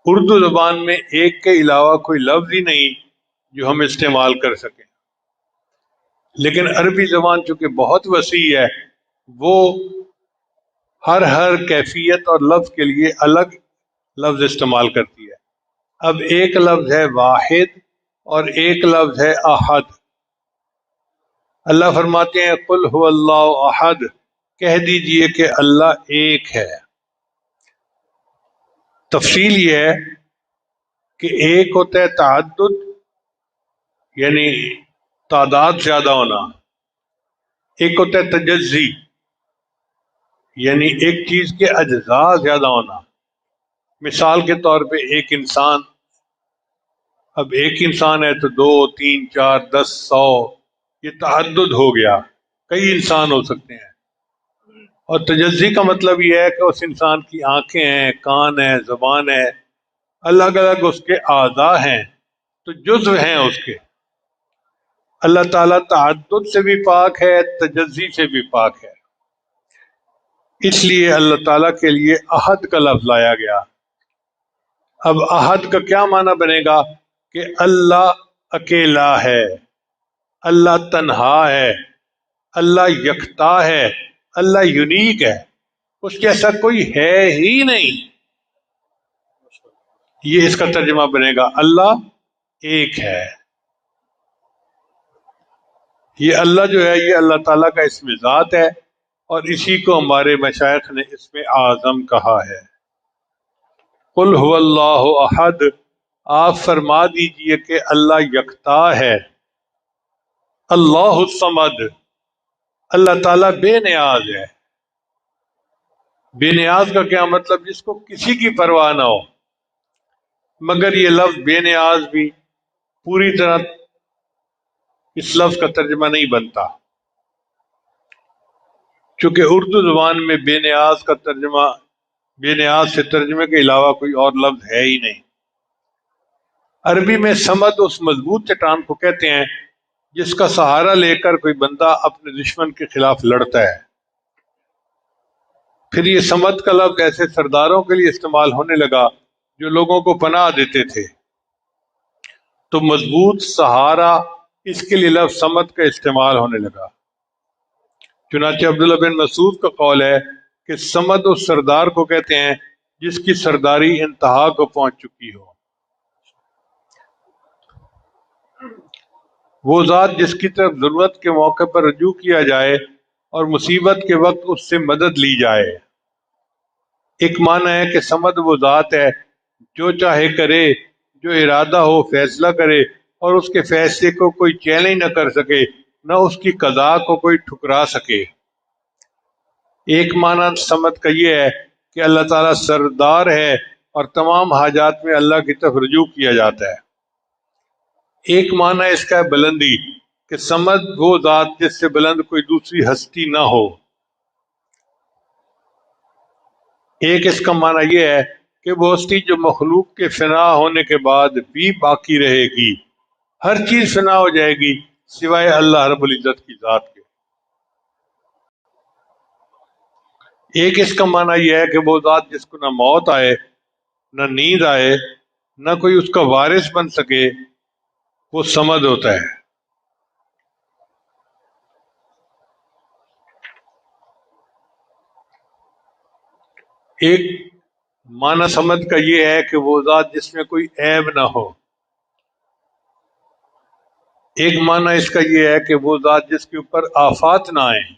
Speaker 1: اردو زبان میں ایک کے علاوہ کوئی لفظ ہی نہیں جو ہم استعمال کر سکیں، لیکن عربی زبان چونکہ بہت وسیع ہے وہ ہر کیفیت اور لفظ کے لیے الگ لفظ استعمال کرتی ہے. اب ایک لفظ ہے واحد اور ایک لفظ ہے احد. اللہ فرماتے ہیں قل هو اللہ احد، کہہ دیجئے کہ اللہ ایک ہے. تفصیل یہ ہے کہ ایک ہوتا ہے تعدد، یعنی تعداد زیادہ ہونا. ایک ہوتا ہے تجزی، یعنی ایک چیز کے اجزاء زیادہ ہونا. مثال کے طور پہ ایک انسان، اب ایک انسان ہے تو 2 3 4 10 100، یہ تعدد ہو گیا، کئی انسان ہو سکتے ہیں. اور تجزی کا مطلب یہ ہے کہ اس انسان کی آنکھیں ہیں، کان ہیں، زبان ہے، الگ الگ اس کے اعضاء ہیں تو جزو ہیں اس کے. اللہ تعالیٰ تعدد سے بھی پاک ہے، تجزی سے بھی پاک ہے. اس لیے اللہ تعالیٰ کے لیے احد کا لفظ لایا گیا. اب احد کا کیا معنی بنے گا کہ اللہ اکیلا ہے، اللہ تنہا ہے، اللہ یکتا ہے، اللہ یونیک ہے، اس جیسا کوئی ہے ہی نہیں. یہ اس کا ترجمہ بنے گا اللہ ایک ہے. یہ اللہ جو ہے یہ اللہ تعالیٰ کا اسم ذات ہے اور اسی کو ہمارے مشائخ نے اسم اعظم کہا ہے. قل هو اللہ احد، آپ فرما دیجئے کہ اللہ یکتا ہے. اللہ الصمد، اللہ تعالیٰ بے نیاز ہے. بے نیاز کا کیا مطلب؟ جس کو کسی کی پرواہ نہ ہو. مگر یہ لفظ بے نیاز بھی پوری طرح اس لفظ کا ترجمہ نہیں بنتا، چونکہ اردو زبان میں بے نیاز کا ترجمہ، بے نیاز سے ترجمے کے علاوہ کوئی اور لفظ ہے ہی نہیں. عربی میں صمد اس مضبوط چٹان کو کہتے ہیں جس کا سہارا لے کر کوئی بندہ اپنے دشمن کے خلاف لڑتا ہے. پھر یہ صمد کا لفظ ایسے سرداروں کے لیے استعمال ہونے لگا جو لوگوں کو پناہ دیتے تھے، تو مضبوط سہارا اس کے لیے لفظ صمد کا استعمال ہونے لگا. چنانچہ عبداللہ بن مسعود کا قول ہے کہ صمد اس سردار کو کہتے ہیں جس کی سرداری انتہا کو پہنچ چکی ہو. وہ ذات جس کی طرف ضرورت کے موقع پر رجوع کیا جائے اور مصیبت کے وقت اس سے مدد لی جائے۔ ایک معنی ہے کہ سمد وہ ذات ہے جو چاہے کرے، جو ارادہ ہو فیصلہ کرے، اور اس کے فیصلے کو کوئی چیلنج نہ کر سکے، نہ اس کی قضاء کو کوئی ٹھکرا سکے۔ ایک معنی سمد کا یہ ہے کہ اللہ تعالیٰ سردار ہے اور تمام حاجات میں اللہ کی طرف رجوع کیا جاتا ہے۔ ایک معنی اس کا ہے بلندی، کہ سمد وہ ذات جس سے بلند کوئی دوسری ہستی نہ ہو۔ ایک اس کا معنی یہ ہے کہ وہ ہستی جو مخلوق کے فنا ہونے کے بعد بھی باقی رہے گی۔ ہر چیز فنا ہو جائے گی سوائے اللہ رب العزت کی ذات کے۔ ایک اس کا معنی یہ ہے کہ وہ ذات جس کو نہ موت آئے، نہ نیند آئے، نہ کوئی اس کا وارث بن سکے، وہ سمد ہوتا ہے۔ ایک معنی سمد کا یہ ہے کہ وہ ذات جس میں کوئی عیب نہ ہو۔ ایک معنی اس کا یہ ہے کہ وہ ذات جس کے اوپر آفات نہ آئیں۔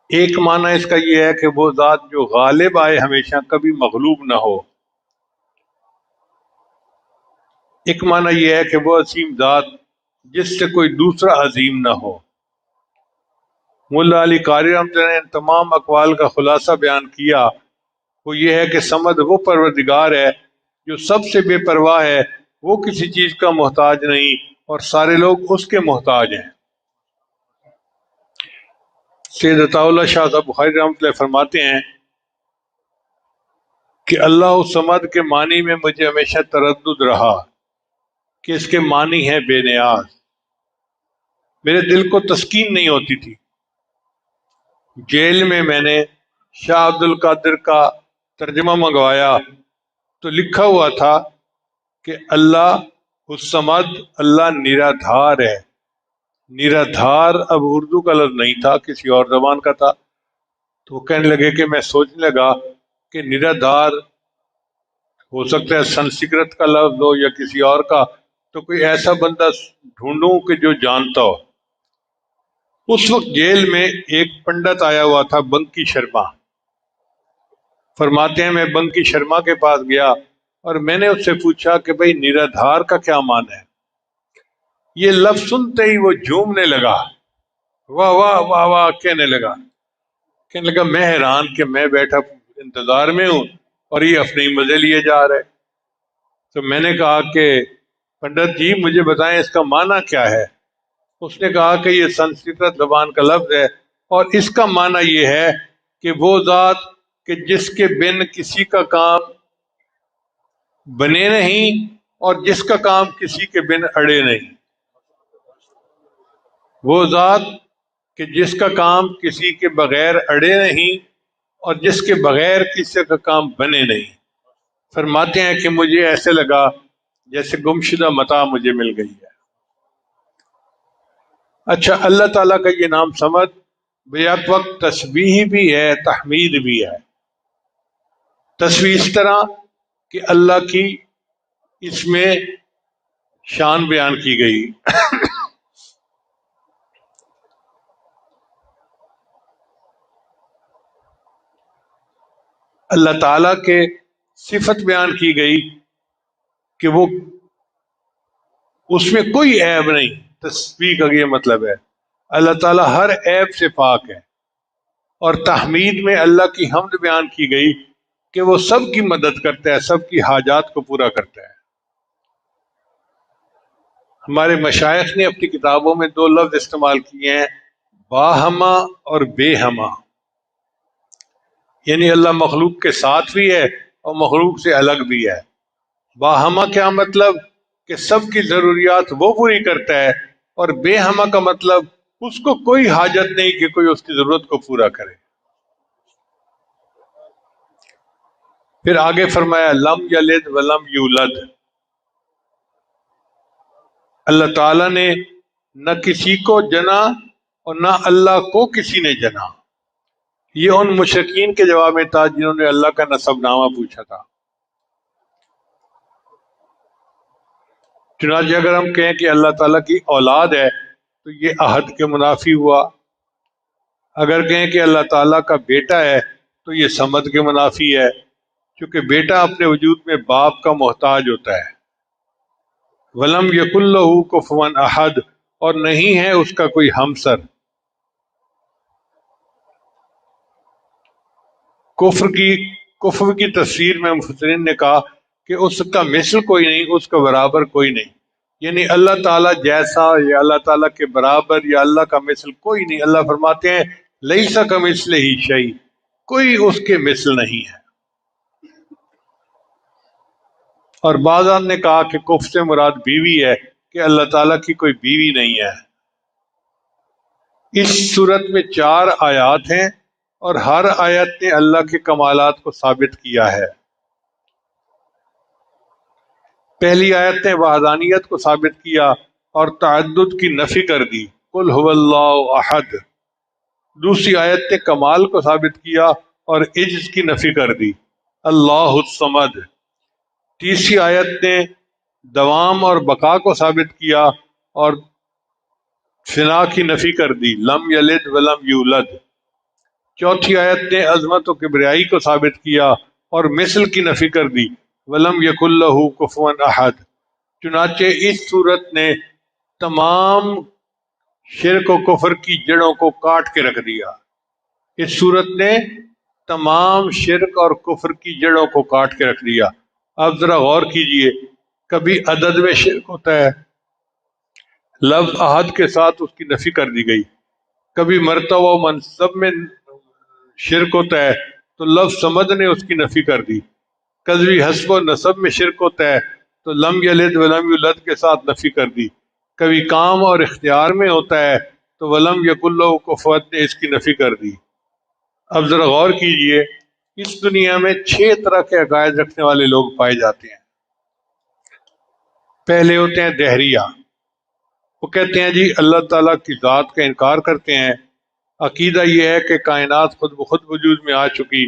Speaker 1: ایک معنی اس کا یہ ہے کہ وہ ذات جو غالب آئے ہمیشہ، کبھی مغلوب نہ ہو۔ ایک معنی یہ ہے کہ وہ عظیم ذات جس سے کوئی دوسرا عظیم نہ ہو۔ مولا علی قاری رحمۃ اللہ نے ان تمام اقوال کا خلاصہ بیان کیا، وہ یہ ہے کہ سمد وہ پروردگار ہے جو سب سے بے پرواہ ہے، وہ کسی چیز کا محتاج نہیں اور سارے لوگ اس کے محتاج ہیں۔ سید عطا اللہ شاہ صاحب بخاری رحمۃ اللہ فرماتے ہیں کہ اللہ الصمد کے معنی میں مجھے ہمیشہ تردد رہا کہ اس کے معنی ہے بے نیاز۔ میرے دل کو تسکین نہیں ہوتی تھی۔ جیل میں نے شاہ عبد القادر کا ترجمہ منگوایا تو لکھا ہوا تھا کہ اللہ الصمد، اللہ نرادھار ہے۔ نرادھار اب اردو کا لفظ نہیں تھا، کسی اور زبان کا تھا، تو وہ کہنے لگے کہ میں سوچنے لگا کہ نرادھار ہو سکتا ہے سنسکرت کا لفظ ہو یا کسی اور کا، تو کوئی ایسا بندہ ڈھونڈوں کہ جو جانتا ہو۔ اس وقت جیل میں ایک پنڈت آیا ہوا تھا، بنکی شرما۔ فرماتے ہیں میں بنکی شرما کے پاس گیا اور میں نے اس سے پوچھا کہ بھئی نرادھار کا کیا معنی ہے؟ یہ لفظ سنتے ہی وہ جھومنے لگا، واہ واہ واہ واہ کہنے لگا۔ میں حیران کہ میں بیٹھا انتظار میں ہوں اور یہ اپنے ہی مزے لیے جا رہے۔ تو میں نے کہا کہ پنڈت جی مجھے بتائیں اس کا معنی کیا ہے؟ اس نے کہا کہ یہ سنسکرت زبان کا لفظ ہے اور اس کا معنی یہ ہے کہ وہ ذات کہ جس کے بن کسی کا کام بنے نہیں اور جس کا کام کسی کے بن اڑے نہیں۔ وہ ذات کہ جس کا کام کسی کے بغیر اڑے نہیں اور جس کے بغیر کسی کا کام بنے نہیں۔ فرماتے ہیں کہ مجھے ایسے لگا جیسے گمشدہ متاع مجھے مل گئی ہے۔ اچھا، اللہ تعالیٰ کا یہ نام سمد بیک وقت تسبیح بھی ہے، تحمید بھی ہے۔ تسبیح اس طرح کہ اللہ کی اس میں شان بیان کی گئی۔ اللہ تعالیٰ کے صفت بیان کی گئی کہ وہ اس میں کوئی عیب نہیں۔ تسبیح کا یہ مطلب ہے اللہ تعالیٰ ہر عیب سے پاک ہے۔ اور تحمید میں اللہ کی حمد بیان کی گئی کہ وہ سب کی مدد کرتا ہے، سب کی حاجات کو پورا کرتا ہے۔ ہمارے مشائخ نے اپنی کتابوں میں دو لفظ استعمال کیے ہیں، باہما اور بے ہما، یعنی اللہ مخلوق کے ساتھ بھی ہے اور مخلوق سے الگ بھی ہے۔ باہما کیا مطلب؟ کہ سب کی ضروریات وہ پوری کرتا ہے، اور بے ہما کا مطلب اس کو کوئی حاجت نہیں کہ کوئی اس کی ضرورت کو پورا کرے۔ پھر آگے فرمایا لم یلد ولم یولد، اللہ تعالیٰ نے نہ کسی کو جنا اور نہ اللہ کو کسی نے جنا۔ یہ ان مشرکین کے جواب میں تھا جنہوں نے اللہ کا نسب نامہ پوچھا تھا۔ چنانچہ اگر ہم کہیں کہ اللہ تعالیٰ کی اولاد ہے تو یہ عہد کے منافی ہوا، اگر کہیں کہ اللہ تعالیٰ کا بیٹا ہے تو یہ صمد کے منافی ہے، کیونکہ بیٹا اپنے وجود میں باپ کا محتاج ہوتا ہے۔ ولم یکن لہ کفوا احد، اور نہیں ہے اس کا کوئی ہمسر۔ کفر کی تفسیر میں مفسرین نے کہا کہ اس کا مثل کوئی نہیں، اس کا برابر کوئی نہیں، یعنی اللہ تعالیٰ جیسا یا اللہ تعالیٰ کے برابر یا اللہ کا مثل کوئی نہیں۔ اللہ فرماتے ہیں لیسا کمثلہ شیء، کوئی اس کے مثل نہیں ہے۔ اور بعضوں نے کہا کہ کفر سے مراد بیوی ہے، کہ اللہ تعالیٰ کی کوئی بیوی نہیں ہے۔ اس صورت میں 4 آیات ہیں اور ہر آیت نے اللہ کے کمالات کو ثابت کیا ہے۔ پہلی آیت نے وحدانیت کو ثابت کیا اور تعدد کی نفی کر دی، قل هو اللہ احد۔ دوسری آیت نے کمال کو ثابت کیا اور عجز کی نفی کر دی، اللہ الصمد۔ تیسری آیت نے دوام اور بقا کو ثابت کیا اور فنا کی نفی کر دی، لم یلد ولم یولد۔ چوتھی آیت نے عظمت و کبریائی کو ثابت کیا اور مثل کی نفی کر دی، ولم یکن لہ کفوا احد۔ چنانچہ اس صورت نے تمام شرک و کفر کی جڑوں کو کاٹ کے رکھ دیا۔ اس صورت نے تمام شرک اور کفر کی جڑوں کو کاٹ کے رکھ دیا۔ اب ذرا غور کیجئے، کبھی عدد میں شرک ہوتا ہے، لفظ احد کے ساتھ اس کی نفی کر دی گئی، کبھی مرتبہ و منصب میں شرک ہوتا ہے تو لفظ صمد نے اس کی نفی کر دی، کبھی حسب و نسب میں شرک ہوتا ہے تو لم یلد ولم یولد کے ساتھ نفی کر دی، کبھی کام اور اختیار میں ہوتا ہے تو ولم یکن لہ کفوا نے اس کی نفی کر دی۔ اب ذرا غور کیجئے، اس دنیا میں 6 طرح کے عقائد رکھنے والے لوگ پائے جاتے ہیں۔ پہلے ہوتے ہیں دہریہ، وہ کہتے ہیں جی اللہ تعالیٰ کی ذات کا انکار کرتے ہیں، عقیدہ یہ ہے کہ کائنات خود بخود وجود میں آ چکی،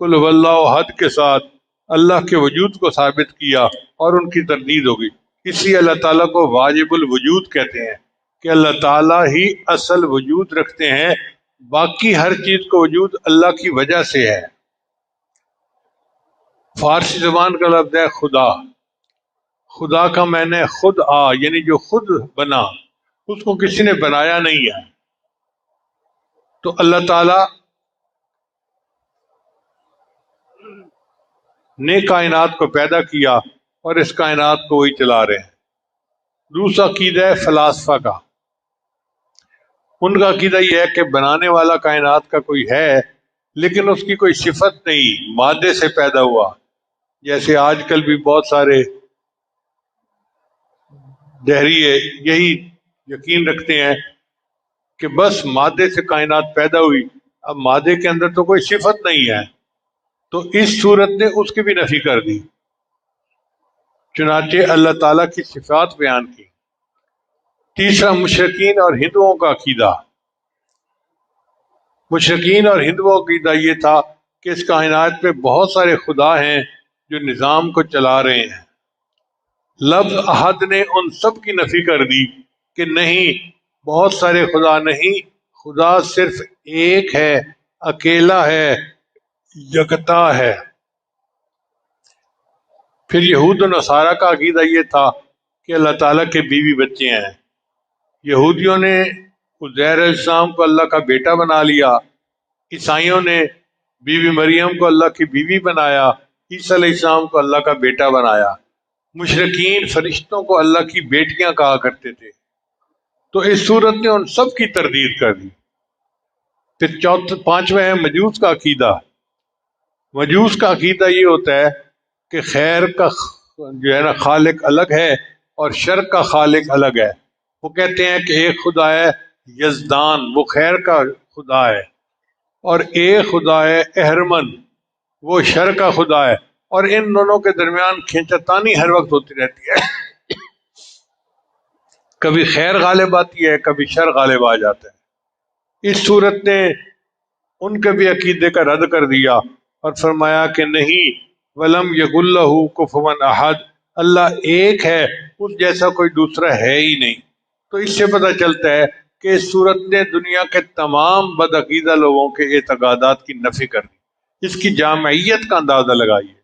Speaker 1: قل هو اللہ احد کے ساتھ اللہ کے وجود کو ثابت کیا اور ان کی تردید ہوگی۔ اس لیے اللہ تعالیٰ کو واجب الوجود کہتے ہیں کہ اللہ تعالیٰ ہی اصل وجود رکھتے ہیں، باقی ہر چیز کو وجود اللہ کی وجہ سے ہے۔ فارسی زبان کا لفظ ہے خدا، خدا کا معنی خود یعنی جو خود بنا، اس کو کسی نے بنایا نہیں ہے۔ تو اللہ تعالیٰ نے کائنات کو پیدا کیا اور اس کائنات کو وہی چلا رہے ہیں۔ دوسرا عقیدہ ہے فلاسفہ کا، ان کا عقیدہ یہ ہے کہ بنانے والا کائنات کا کوئی ہے لیکن اس کی کوئی صفت نہیں، مادے سے پیدا ہوا۔ جیسے آج کل بھی بہت سارے دہریے یہی یقین رکھتے ہیں کہ بس مادے سے کائنات پیدا ہوئی، اب مادے کے اندر تو کوئی صفت نہیں ہے، تو اس صورت نے اس کی بھی نفی کر دی، چنانچہ اللہ تعالیٰ کی صفات بیان کی۔ تیسرا مشرکین اور ہندوؤں کا عقیدہ، مشرکین اور ہندوؤں کا عقیدہ یہ تھا کہ اس کائنات میں بہت سارے خدا ہیں جو نظام کو چلا رہے ہیں۔ لفظ احد نے ان سب کی نفی کر دی کہ نہیں، بہت سارے خدا نہیں، خدا صرف ایک ہے، اکیلا ہے، یکتا ہے۔ پھر یہود و نصارہ کا عقیدہ یہ تھا کہ اللہ تعالیٰ کے بیوی بچے ہیں۔ یہودیوں نے عزیر علیہ السلام کو اللہ کا بیٹا بنا لیا، عیسائیوں نے بیوی مریم کو اللہ کی بیوی بنایا، عیسیٰ علیہ السلام کو اللہ کا بیٹا بنایا۔ مشرکین فرشتوں کو اللہ کی بیٹیاں کہا کرتے تھے، تو اس صورت نے ان سب کی تردید کر دی۔ پھر پانچواں ہے مجوس کا عقیدہ۔ مجوس کا عقیدہ یہ ہوتا ہے کہ خیر کا جو ہے نا خالق الگ ہے اور شر کا خالق الگ ہے۔ وہ کہتے ہیں کہ ایک خدا ہے یزدان، وہ خیر کا خدا ہے، اور ایک خدا ہے اہرمن، وہ شر کا خدا ہے، اور ان دونوں کے درمیان کھینچتانی ہر وقت ہوتی رہتی ہے۔ کبھی خیر غالب آتی ہے، کبھی شر غالب آ جاتا ہے۔ اس صورت نے ان کے بھی عقیدے کا رد کر دیا اور فرمایا کہ نہیں، ولم یکن لہ کفوا احد، اللہ ایک ہے، اس جیسا کوئی دوسرا ہے ہی نہیں۔ تو اس سے پتہ چلتا ہے کہ اس صورت نے دنیا کے تمام بدعقیدہ لوگوں کے اعتقادات کی نفی کر دی، اس کی جامعیت کا اندازہ لگائیے۔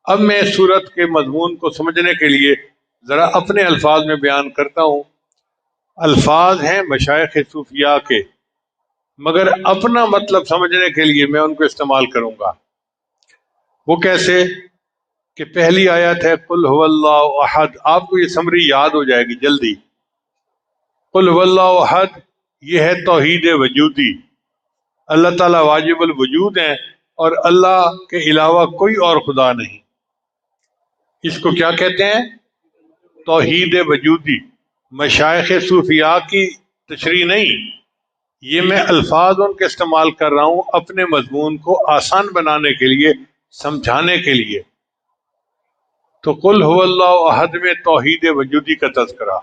Speaker 1: اب میں اس صورت کے مضمون کو سمجھنے کے لیے ذرا اپنے الفاظ میں بیان کرتا ہوں۔ الفاظ ہیں مشائخ صوفیاء کے، مگر اپنا مطلب سمجھنے کے لیے میں ان کو استعمال کروں گا۔ وہ کیسے؟ کہ پہلی آیت ہے قل هو اللہ احد، آپ کو یہ سمری یاد ہو جائے گی جلدی۔ قل هو اللہ احد یہ ہے توحید وجودی، اللہ تعالیٰ واجب الوجود ہیں اور اللہ کے علاوہ کوئی اور خدا نہیں۔ اس کو کیا کہتے ہیں؟ توحید وجودی۔ مشائخ صوفیاء کی تشریح نہیں، یہ میں الفاظ ان کے استعمال کر رہا ہوں اپنے مضمون کو آسان بنانے کے لیے، سمجھانے کے لیے۔ تو قل هو اللہ احد میں توحید وجودی کا تذکرہ،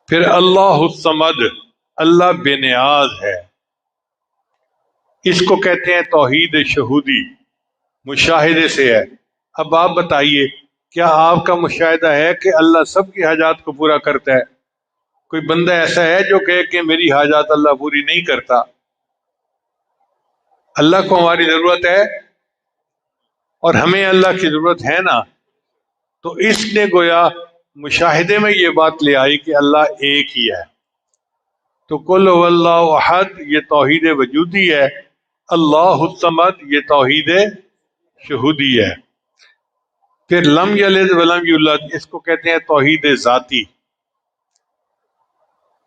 Speaker 1: پھر اللہ الصمد، اللہ بے نیاز ہے، اس کو کہتے ہیں توحید شہودی، مشاہدے سے ہے۔ اب آپ بتائیے، کیا آپ کا مشاہدہ ہے کہ اللہ سب کی حاجات کو پورا کرتا ہے؟ کوئی بندہ ایسا ہے جو کہے کہ میری حاجات اللہ پوری نہیں کرتا؟ اللہ کو ہماری ضرورت ہے اور ہمیں اللہ کی ضرورت ہے نا۔ تو اس نے گویا مشاہدے میں یہ بات لے آئی کہ اللہ ایک ہی ہے۔ تو قل هو اللہ احد یہ توحید وجودی ہے، اللہ الصمد یہ توحید شہودی ہے۔ پھر لم یلد ولم یولد، اس کو کہتے ہیں توحید ذاتی،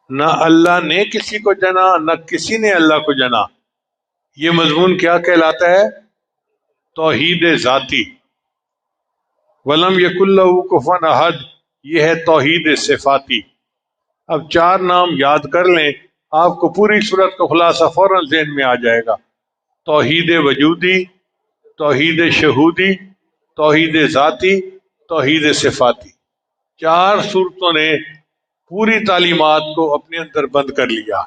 Speaker 1: نہ اللہ نے کسی کو جنا نہ کسی نے اللہ کو جنا۔ یہ مضمون کیا کہلاتا ہے؟ توحید ذاتی۔ ولم یکن لہ کفوا احد یہ ہے توحید صفاتی۔ اب چار نام یاد کر لیں، آپ کو پوری صورت کا خلاصہ فوراً ذہن میں آ جائے گا۔ توحید وجودی، توحید شہودی، توحید ذاتی، توحید صفاتی۔ چار صورتوں نے پوری تعلیمات کو اپنے اندر بند کر لیا۔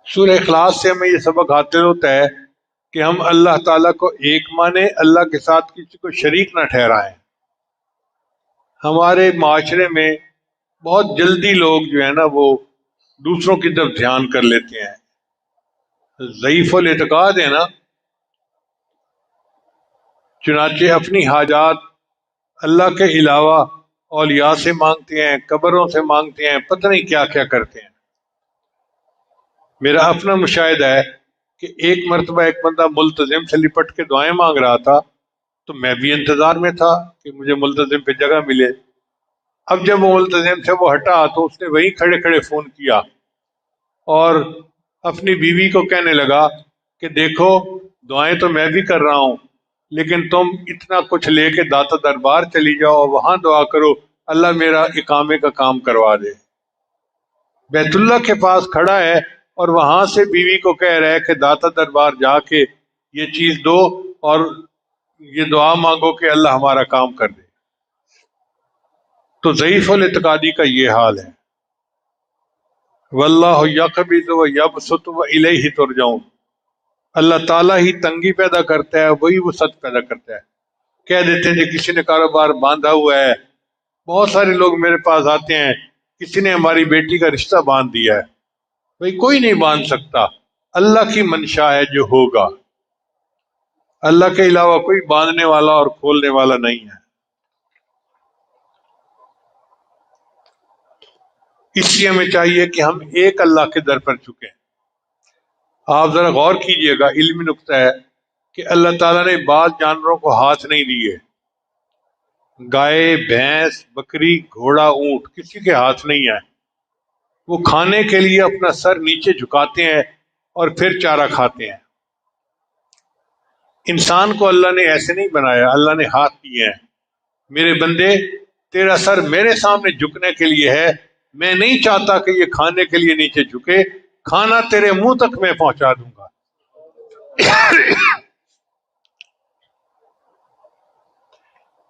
Speaker 1: سورہ اخلاص سے ہمیں یہ سبق حاصل ہوتا ہے کہ ہم اللہ تعالیٰ کو ایک مانیں، اللہ کے ساتھ کسی کو شریک نہ ٹھہرائیں۔ ہمارے معاشرے میں بہت جلدی لوگ جو ہے نا وہ دوسروں کی طرف دھیان کر لیتے ہیں، ضعیف الاعتقاد ہے نا، چنانچہ اپنی حاجات اللہ کے علاوہ اولیاء سے مانگتے ہیں، قبروں سے مانگتے ہیں، پتہ نہیں کیا کیا کرتے ہیں۔ میرا اپنا مشاہدہ ہے کہ ایک مرتبہ ایک بندہ ملتزم سے لپٹ کے دعائیں مانگ رہا تھا، تو میں بھی انتظار میں تھا کہ مجھے ملتزم پہ جگہ ملے۔ اب جب وہ ملتزم سے وہ ہٹا تو اس نے وہیں کھڑے کھڑے فون کیا اور اپنی بیوی کو کہنے لگا کہ دیکھو دعائیں تو میں بھی کر رہا ہوں، لیکن تم اتنا کچھ لے کے داتا دربار چلی جاؤ اور وہاں دعا کرو اللہ میرا اقامے کا کام کروا دے۔ بیت اللہ کے پاس کھڑا ہے اور وہاں سے بیوی کو کہہ رہا ہے کہ داتا دربار جا کے یہ چیز دو اور یہ دعا مانگو کہ اللہ ہمارا کام کر دے۔ تو ضعیف الاعتقادی کا یہ حال ہے۔ واللہ یقبض و یبسط و الیہ ترجعون، اللہ تعالیٰ ہی تنگی پیدا کرتا ہے، وہی وسعت پیدا کرتا ہے۔ کہہ دیتے ہیں کہ کسی نے کاروبار باندھا ہوا ہے، بہت سارے لوگ میرے پاس آتے ہیں کسی نے ہماری بیٹی کا رشتہ باندھ دیا ہے۔ بھئی کوئی نہیں باندھ سکتا، اللہ کی منشا ہے جو ہوگا، اللہ کے علاوہ کوئی باندھنے والا اور کھولنے والا نہیں ہے۔ اس لیے ہمیں چاہیے کہ ہم ایک اللہ کے در پر چکیں۔ آپ ذرا غور کیجئے گا، علمی نقطہ ہے کہ اللہ تعالیٰ نے بعض جانوروں کو ہاتھ نہیں دیے، گائے، بھینس، بکری، گھوڑا، اونٹ، کسی کے ہاتھ نہیں ہے۔ وہ کھانے کے لیے اپنا سر نیچے جھکاتے ہیں اور پھر چارہ کھاتے ہیں۔ انسان کو اللہ نے ایسے نہیں بنایا، اللہ نے ہاتھ دیے ہیں۔ میرے بندے تیرا سر میرے سامنے جھکنے کے لیے ہے، میں نہیں چاہتا کہ یہ کھانے کے لیے نیچے جھکے، کھانا تیرے منہ تک میں پہنچا دوں گا۔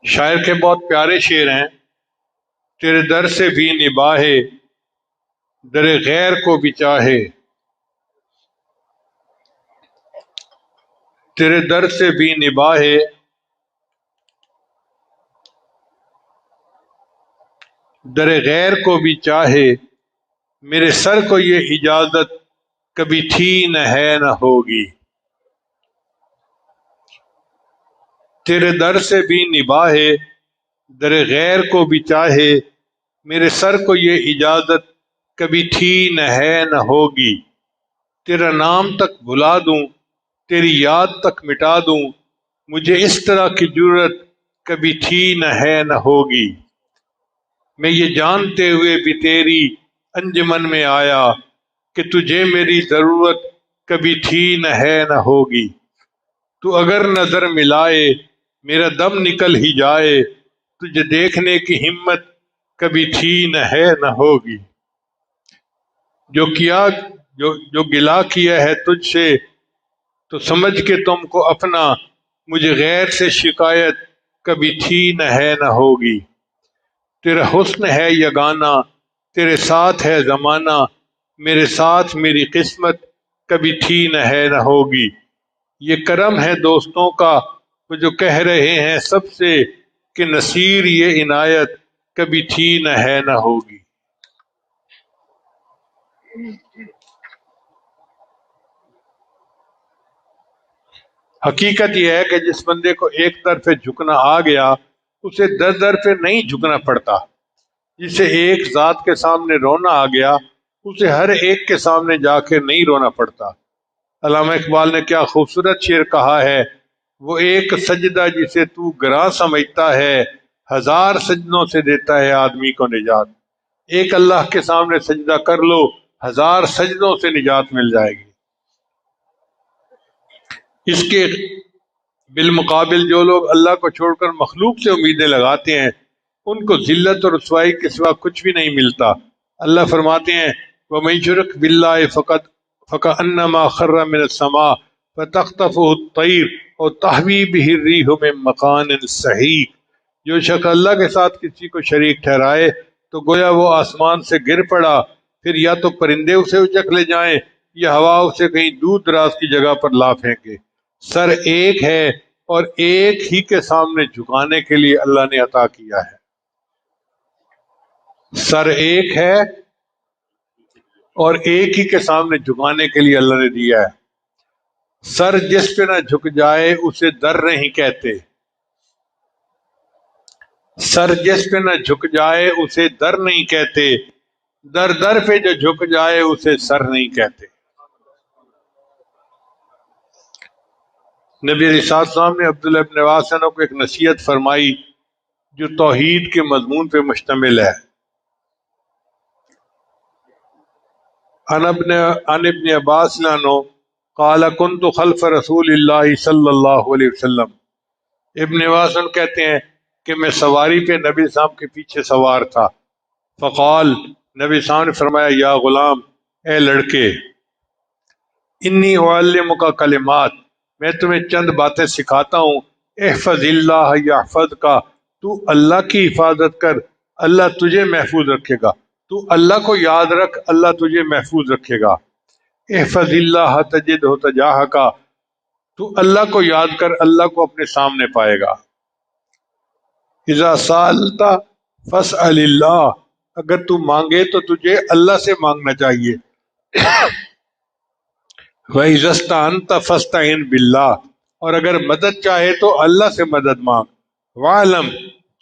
Speaker 1: شاعر کے بہت پیارے شعر ہیں تیرے در سے بھی نباہے در غیر کو بھی چاہے، تیرے در سے بھی نباہے در غیر کو بھی چاہے، میرے سر کو یہ اجازت کبھی تھی نہ ہے نہ ہوگی۔ تیرے در سے بھی نباہے در غیر کو بھی چاہے، میرے سر کو یہ اجازت کبھی تھی نہ ہے نہ ہوگی۔ تیرا نام تک بھلا دوں، تیری یاد تک مٹا دوں، مجھے اس طرح کی جرت کبھی تھی نہ ہے نہ ہوگی۔ میں یہ جانتے ہوئے بھی تیری انجمن میں آیا کہ تجھے میری ضرورت کبھی تھی نہ ہے نہ ہوگی۔ تو اگر نظر ملائے میرا دم نکل ہی جائے، تجھے دیکھنے کی ہمت کبھی تھی نہ ہے نہ ہوگی۔ جو گلا کیا ہے تجھ سے تو سمجھ کے تم کو اپنا، مجھے غیر سے شکایت کبھی تھی نہ ہے نہ ہوگی۔ تیرا حسن ہے یگانہ، تیرے ساتھ ہے زمانہ، میرے ساتھ میری قسمت کبھی تھی نہ ہے نہ ہوگی۔ یہ کرم ہے دوستوں کا وہ جو کہہ رہے ہیں سب سے کہ نصیر یہ عنایت کبھی تھی نہ ہے نہ ہوگی۔ حقیقت یہ ہے کہ جس بندے کو ایک طرف جھکنا آ گیا اسے در در پہ نہیں جھکنا پڑتا۔ جسے ایک ذات کے سامنے رونا آ گیا اسے ہر ایک کے سامنے جا کے نہیں رونا پڑتا۔ علامہ اقبال نے کیا خوبصورت شعر کہا ہے، وہ ایک سجدہ جسے تو گراں سمجھتا ہے، ہزار سجدوں سے دیتا ہے آدمی کو نجات۔ ایک اللہ کے سامنے سجدہ کر لو، ہزار سجدوں سے نجات مل جائے گی۔ اس کے بالمقابل جو لوگ اللہ کو چھوڑ کر مخلوق سے امیدیں لگاتے ہیں ان کو ذلت اور رسوائی کے سوا کچھ بھی نہیں ملتا۔ اللہ فرماتے ہیں وَمَن يُشْرِكْ بِاللَّهِ فَكَأَنَّمَا خَرَّ مِنَ السَّمَاءِ فَتَخْطَفُهُ الطَّيْرُ أَوْ تَهْوِي بِهِ الرِّيحُ مِن مَّكَانٍ سَحِيقٍ۔ جو شخص اللہ کے ساتھ کسی کو شریک ٹھہرائے تو گویا وہ آسمان سے گر پڑا، پھر یا تو پرندے اسے اچک لے جائیں یا ہوا اسے کہیں دور دراز کی جگہ پر لا پھینکے۔ سر ایک ہے اور ایک ہی کے سامنے جھکانے کے لیے اللہ نے عطا کیا ہے۔ سر ایک ہے اور ایک ہی کے سامنے جھکانے کے لیے اللہ نے دیا ہے۔ سر جس پہ نہ جھک جائے اسے در نہیں کہتے، سر جس پہ نہ جھک جائے اسے در نہیں کہتے، در در پہ جو جھک جائے اسے سر نہیں کہتے۔ نبی علیہ السلام نے عبداللہ ابن عباس کو ایک نصیحت فرمائی جو توحید کے مضمون پہ مشتمل ہے۔ عن ابن عباس عنہ قال كنت خلف رسول اللہ صلی اللہ علیہ وسلم۔ ابن عباس کہتے ہیں کہ میں سواری پہ نبی صاحب کے پیچھے سوار تھا۔ فقال، نبی صاحب نے فرمایا یا غلام، اے لڑکے، انی اعلمک کلمات، میں تمہیں چند باتیں سکھاتا ہوں۔ احفظ اللہ یحفظک، تو اللہ کی حفاظت کر اللہ تجھے محفوظ رکھے گا۔ تو اللہ کو یاد رکھ اللہ تجھے محفوظ رکھے گا۔ احفظ اللہ تجدہ تجاہک، تو اللہ کو یاد کر اللہ کو اپنے سامنے پائے گا۔ اذا سألت فاسأل اللہ، اگر تو مانگے تو تجھے اللہ سے مانگنا چاہیے۔ وَإِذَا اسْتَعَنْتَ فَاسْتَعِنْ بِاللَّهِ، اور اگر مدد چاہے تو اللہ سے مدد مانگ۔ وَاعْلَمْ،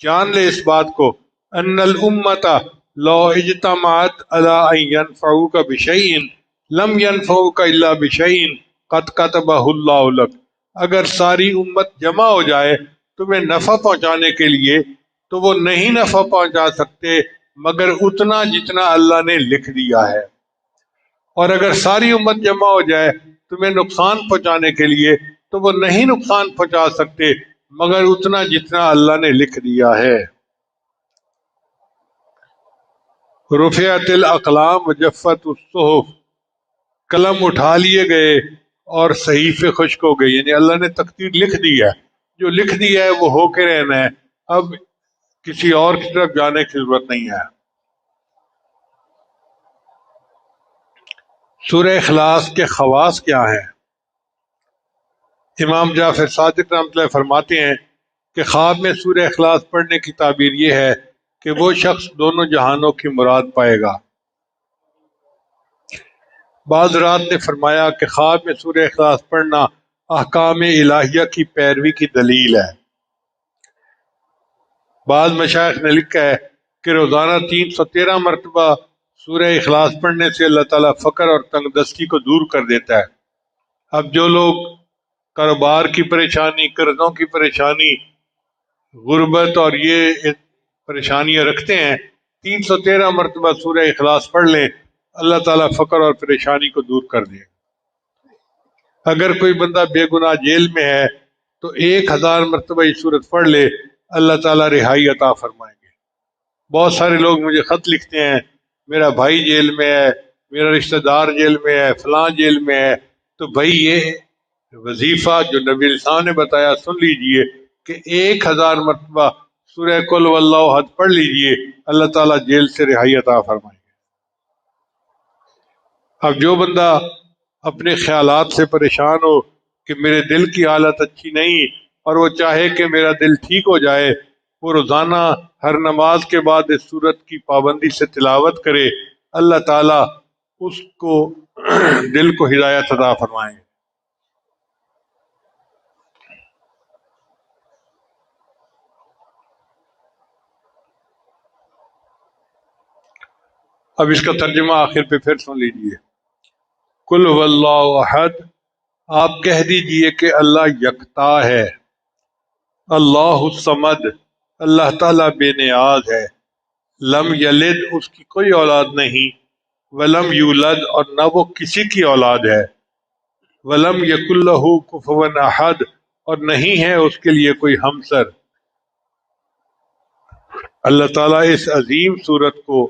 Speaker 1: جان لے اس بات کو، أَنَّ الْأُمَّةَ لَوْ اجْتَمَعَتْ عَلَىٰ أَن يَنْفَعُوكَ بِشَيْءٍ لَمْ يَنْفَعُوكَ إِلَّا بِشَيْءٍ قَدْ كَتَبَهُ اللَّهُ لَكَ، اگر ساری امت جمع ہو جائے تمہیں نفع پہنچانے کے لیے تو وہ نہیں نفع پہنچا سکتے مگر اتنا جتنا اللہ نے لکھ دیا ہے، اور اگر ساری امت جمع ہو جائے تمہیں نقصان پہنچانے کے لیے تو وہ نہیں نقصان پہنچا سکتے مگر اتنا جتنا اللہ نے لکھ دیا ہے۔ رفعت الاقلام وجفت الصحف، قلم اٹھا لیے گئے اور صحیفے خشک ہو گئے، یعنی اللہ نے تقدیر لکھ دی ہے، جو لکھ دیا ہے وہ ہو کے رہنا ہے۔ اب کسی اور کی طرف جانے کی ضرورت نہیں ہے۔ سورہ اخلاص کے خواص کیا ہیں؟ امام جعفر صادق رحمۃ اللہ فرماتے ہیں کہ خواب میں سورہ اخلاص پڑھنے کی تعبیر یہ ہے کہ وہ شخص دونوں جہانوں کی مراد پائے گا۔ بعض رات نے فرمایا کہ خواب میں سورہ اخلاص پڑھنا احکام الہیہ کی پیروی کی دلیل ہے۔ بعض مشائخ نے لکھا ہے کہ روزانہ 313 مرتبہ سورہ اخلاص پڑھنے سے اللہ تعالیٰ فقر اور تنگ دستی کو دور کر دیتا ہے۔ اب جو لوگ کاروبار کی پریشانی، قرضوں کی پریشانی، غربت اور یہ پریشانیاں رکھتے ہیں، 313 مرتبہ سورہ اخلاص پڑھ لیں، اللہ تعالیٰ فقر اور پریشانی کو دور کر دے۔ اگر کوئی بندہ بے گناہ جیل میں ہے تو 1000 مرتبہ یہ سورت پڑھ لے، اللہ تعالیٰ رہائی عطا فرمائیں گے۔ بہت سارے لوگ مجھے خط لکھتے ہیں، میرا بھائی جیل میں ہے، میرا رشتہ دار جیل میں ہے، فلاں جیل میں ہے، تو بھائی یہ وظیفہ جو نبی علیہ السلام نے بتایا سن لیجئے کہ 1000 مرتبہ سورہ قل واللہ احد پڑھ لیجئے، اللہ تعالیٰ جیل سے رہائی عطا فرمائیں گے۔ اب جو بندہ اپنے خیالات سے پریشان ہو کہ میرے دل کی حالت اچھی نہیں اور وہ چاہے کہ میرا دل ٹھیک ہو جائے، وہ روزانہ ہر نماز کے بعد اس سورت کی پابندی سے تلاوت کرے، اللہ تعالیٰ اس کو دل کو ہدایت عطا فرمائیں گے۔ اب اس کا ترجمہ آخر پہ پھر سن لیجئے۔ قل هو اللہ احد، آپ کہہ دیجئے کہ اللہ یکتا ہے۔ اللہ الصمد، اللہ تعالیٰ بے نیاز ہے۔ لم یلد، اس کی کوئی اولاد نہیں، ولم یولد، اور نہ وہ کسی کی اولاد ہے، ولم یکن لہ کفوا احد، اور نہیں ہے اس کے لیے کوئی ہمسر۔ اللہ تعالیٰ اس عظیم صورت کو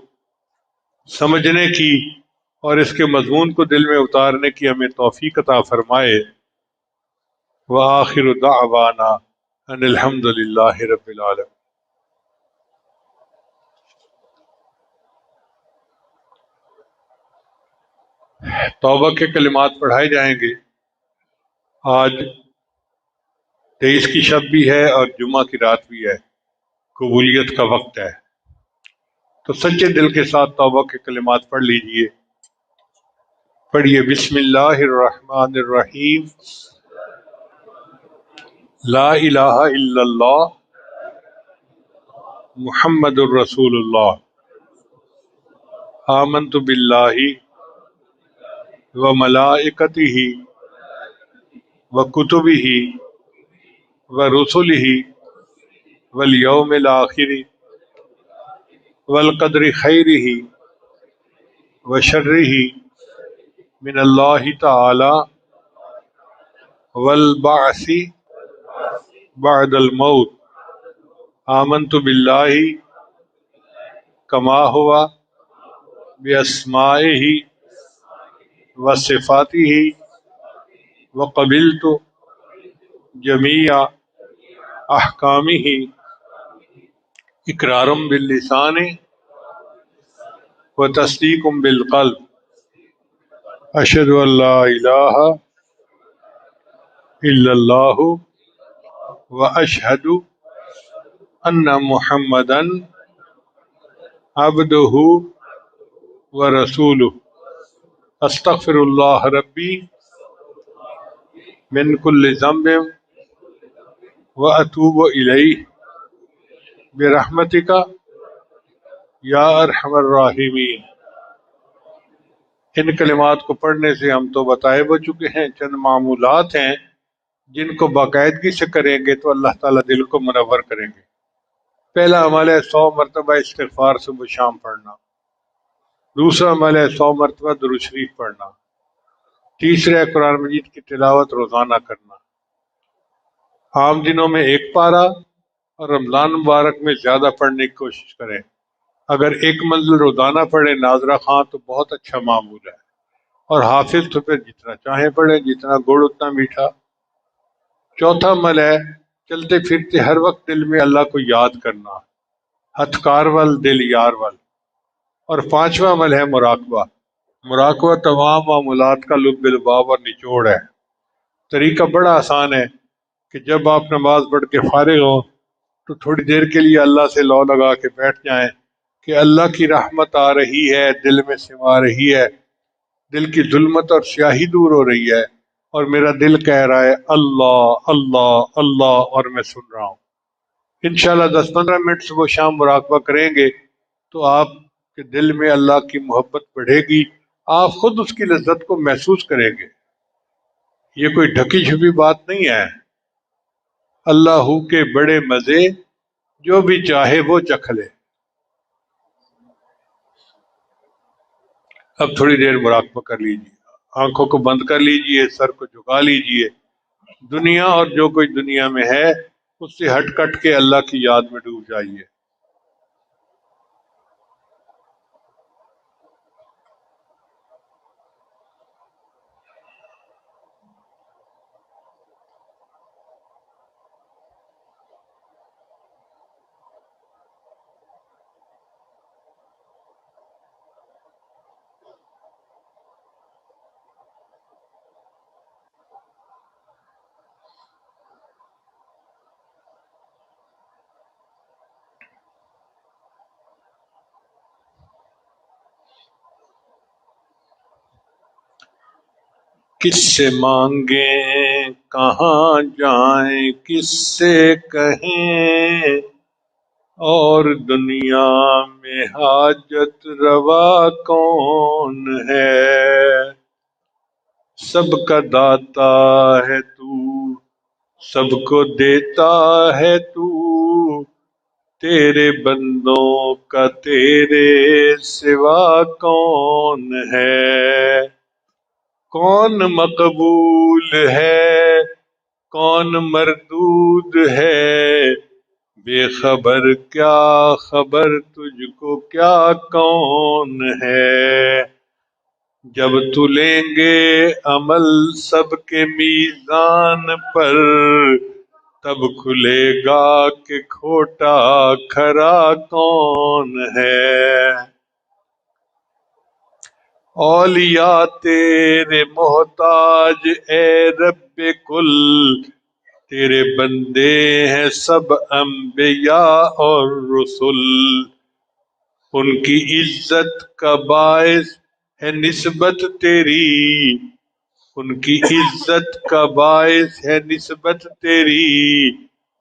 Speaker 1: سمجھنے کی اور اس کے مضمون کو دل میں اتارنے کی ہمیں توفیق عطا فرمائے۔ وآخر دعوانا ان الحمد للہ رب العالمین۔ توبہ کے کلمات پڑھائے جائیں گے۔ آج 23 کی شب بھی ہے اور جمعہ کی رات بھی ہے، قبولیت کا وقت ہے، تو سچے دل کے ساتھ توبہ کے کلمات پڑھ لیجئے۔ پڑھیے، بسم اللہ الرحمن الرحیم، لا الہ الا اللہ محمد الرسول اللہ، آمنت باللہ و ملائکتہ و کتبہ و رسلہ والیوم الآخر والقدر خیرہ و شرہ من اللہ تعالی والبعث بعد الموت، آمنت باللہ کما ہوا باسمائہ و صفاتہ وقبلت جمیع احکامہ اقرارا باللسان و تصدیق بالقلب، اشہد ان لا الہ الا اللہ و اشہد ان محمدا عبدہ و رسولہ، استغفر اللہ ربی من کل ذنب و اتوب الیہ برحمتک یا ارحم الراحمین۔ ان کلمات کو پڑھنے سے ہم تو بتائے ہو چکے ہیں، چند معمولات ہیں جن کو باقاعدگی سے کریں گے تو اللہ تعالیٰ دل کو منور کریں گے۔ پہلا عمل ہے 100 مرتبہ استغفار صبح شام پڑھنا، دوسرا عمل ہے 100 مرتبہ درود شریف پڑھنا، تیسرا ہے قرآن مجید کی تلاوت روزانہ کرنا، عام دنوں میں 1 پارہ اور رمضان مبارک میں زیادہ پڑھنے کی کوشش کریں۔ اگر 1 منزل روزانہ پڑھیں ناظرہ خواں تو بہت اچھا معمول ہے، اور حافظ تو پھر جتنا چاہیں پڑھیں، جتنا گڑ اتنا میٹھا۔ چوتھا عمل ہے چلتے پھرتے ہر وقت دل میں اللہ کو یاد کرنا، ہتھکار ول دل یار ول۔ اور پانچواں عمل ہے مراقبہ۔ مراقبہ تمام معاملات کا لب لباب اور نچوڑ ہے۔ طریقہ بڑا آسان ہے کہ جب آپ نماز پڑھ کے فارغ ہوں تو تھوڑی دیر کے لیے اللہ سے لو لگا کے بیٹھ جائیں کہ اللہ کی رحمت آ رہی ہے، دل میں سما رہی ہے، دل کی ظلمت اور سیاہی دور ہو رہی ہے، اور میرا دل کہہ رہا ہے اللہ اللہ اللہ، اور میں سن رہا ہوں۔ انشاءاللہ 10-15 منٹ صبح و شام مراقبہ کریں گے تو آپ کے دل میں اللہ کی محبت بڑھے گی، آپ خود اس کی لذت کو محسوس کریں گے۔ یہ کوئی ڈھکی چھپی بات نہیں ہے۔ اللہ کے بڑے مزے، جو بھی چاہے وہ چکھ لے۔ اب تھوڑی دیر مراقبہ کر لیجیے، آنکھوں کو بند کر لیجیے، سر کو جھکا لیجیے، دنیا اور جو کوئی دنیا میں ہے اس سے ہٹ کٹ کے اللہ کی یاد میں ڈوب جائیے۔ کس سے مانگیں کہاں جائیں، کس سے کہیں، اور دنیا میں حاجت روا کون ہے؟ سب کا داتا ہے تو، سب کو دیتا ہے تو، تیرے بندوں کا تیرے سوا کون ہے؟ کون مقبول ہے کون مردود ہے، بے خبر کیا خبر تجھ کو کیا کون ہے؟ جب تلیں گے عمل سب کے میزان پر، تب کھلے گا کہ کھوٹا کھرا کون ہے؟ اولیاء تیرے محتاج اے رب کل، تیرے بندے ہیں سب انبیاء اور رسل، ان کی عزت کا باعث ہے نسبت تیری، ان کی عزت کا باعث ہے نسبت تیری،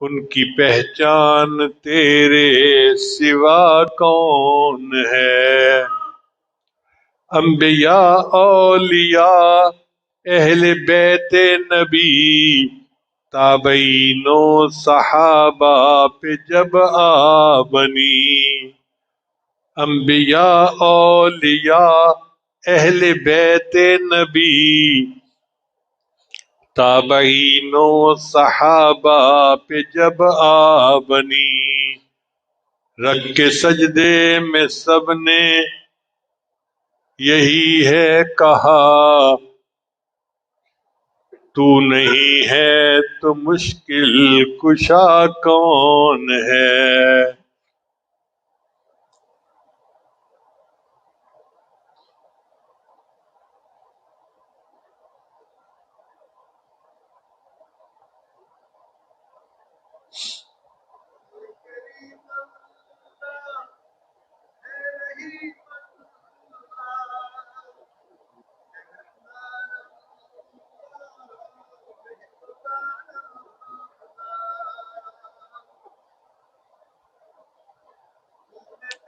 Speaker 1: ان کی پہچان تیرے سوا کون ہے؟ انبیاء اولیاء اہل بیت نبی، تابعین و صحابہ پہ جب آ بنی، انبیاء اولیاء اہل بیت نبی، تابعین و صحابہ پہ جب آ بنی، رکھ کے سجدے میں سب نے یہی ہے کہا، تو نہیں ہے تو مشکل کشا کون ہے؟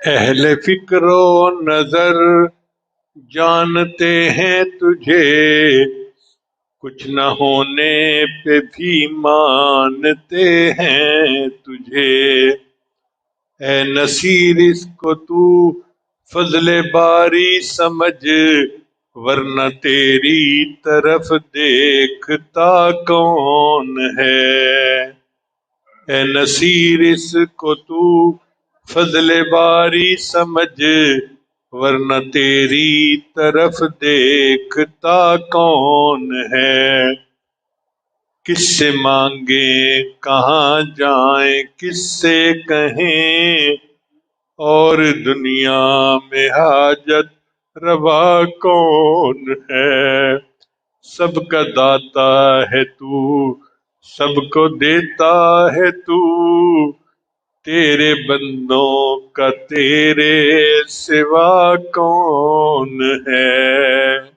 Speaker 1: اہل فکر و نظر جانتے ہیں تجھے، کچھ نہ ہونے پہ بھی مانتے ہیں تجھے، اے نصیر اس کو تو فضل باری سمجھ، ورنہ تیری طرف دیکھتا کون ہے؟ اے نصیر اس کو تو فضل باری سمجھ، ورنہ تیری طرف دیکھتا کون ہے؟ کس سے مانگیں کہاں جائیں، کس سے کہیں، اور دنیا میں حاجت روا کون ہے؟ سب کا داتا ہے تو، سب کو دیتا ہے تو، تیرے بندوں کا تیرے سوا کون ہے؟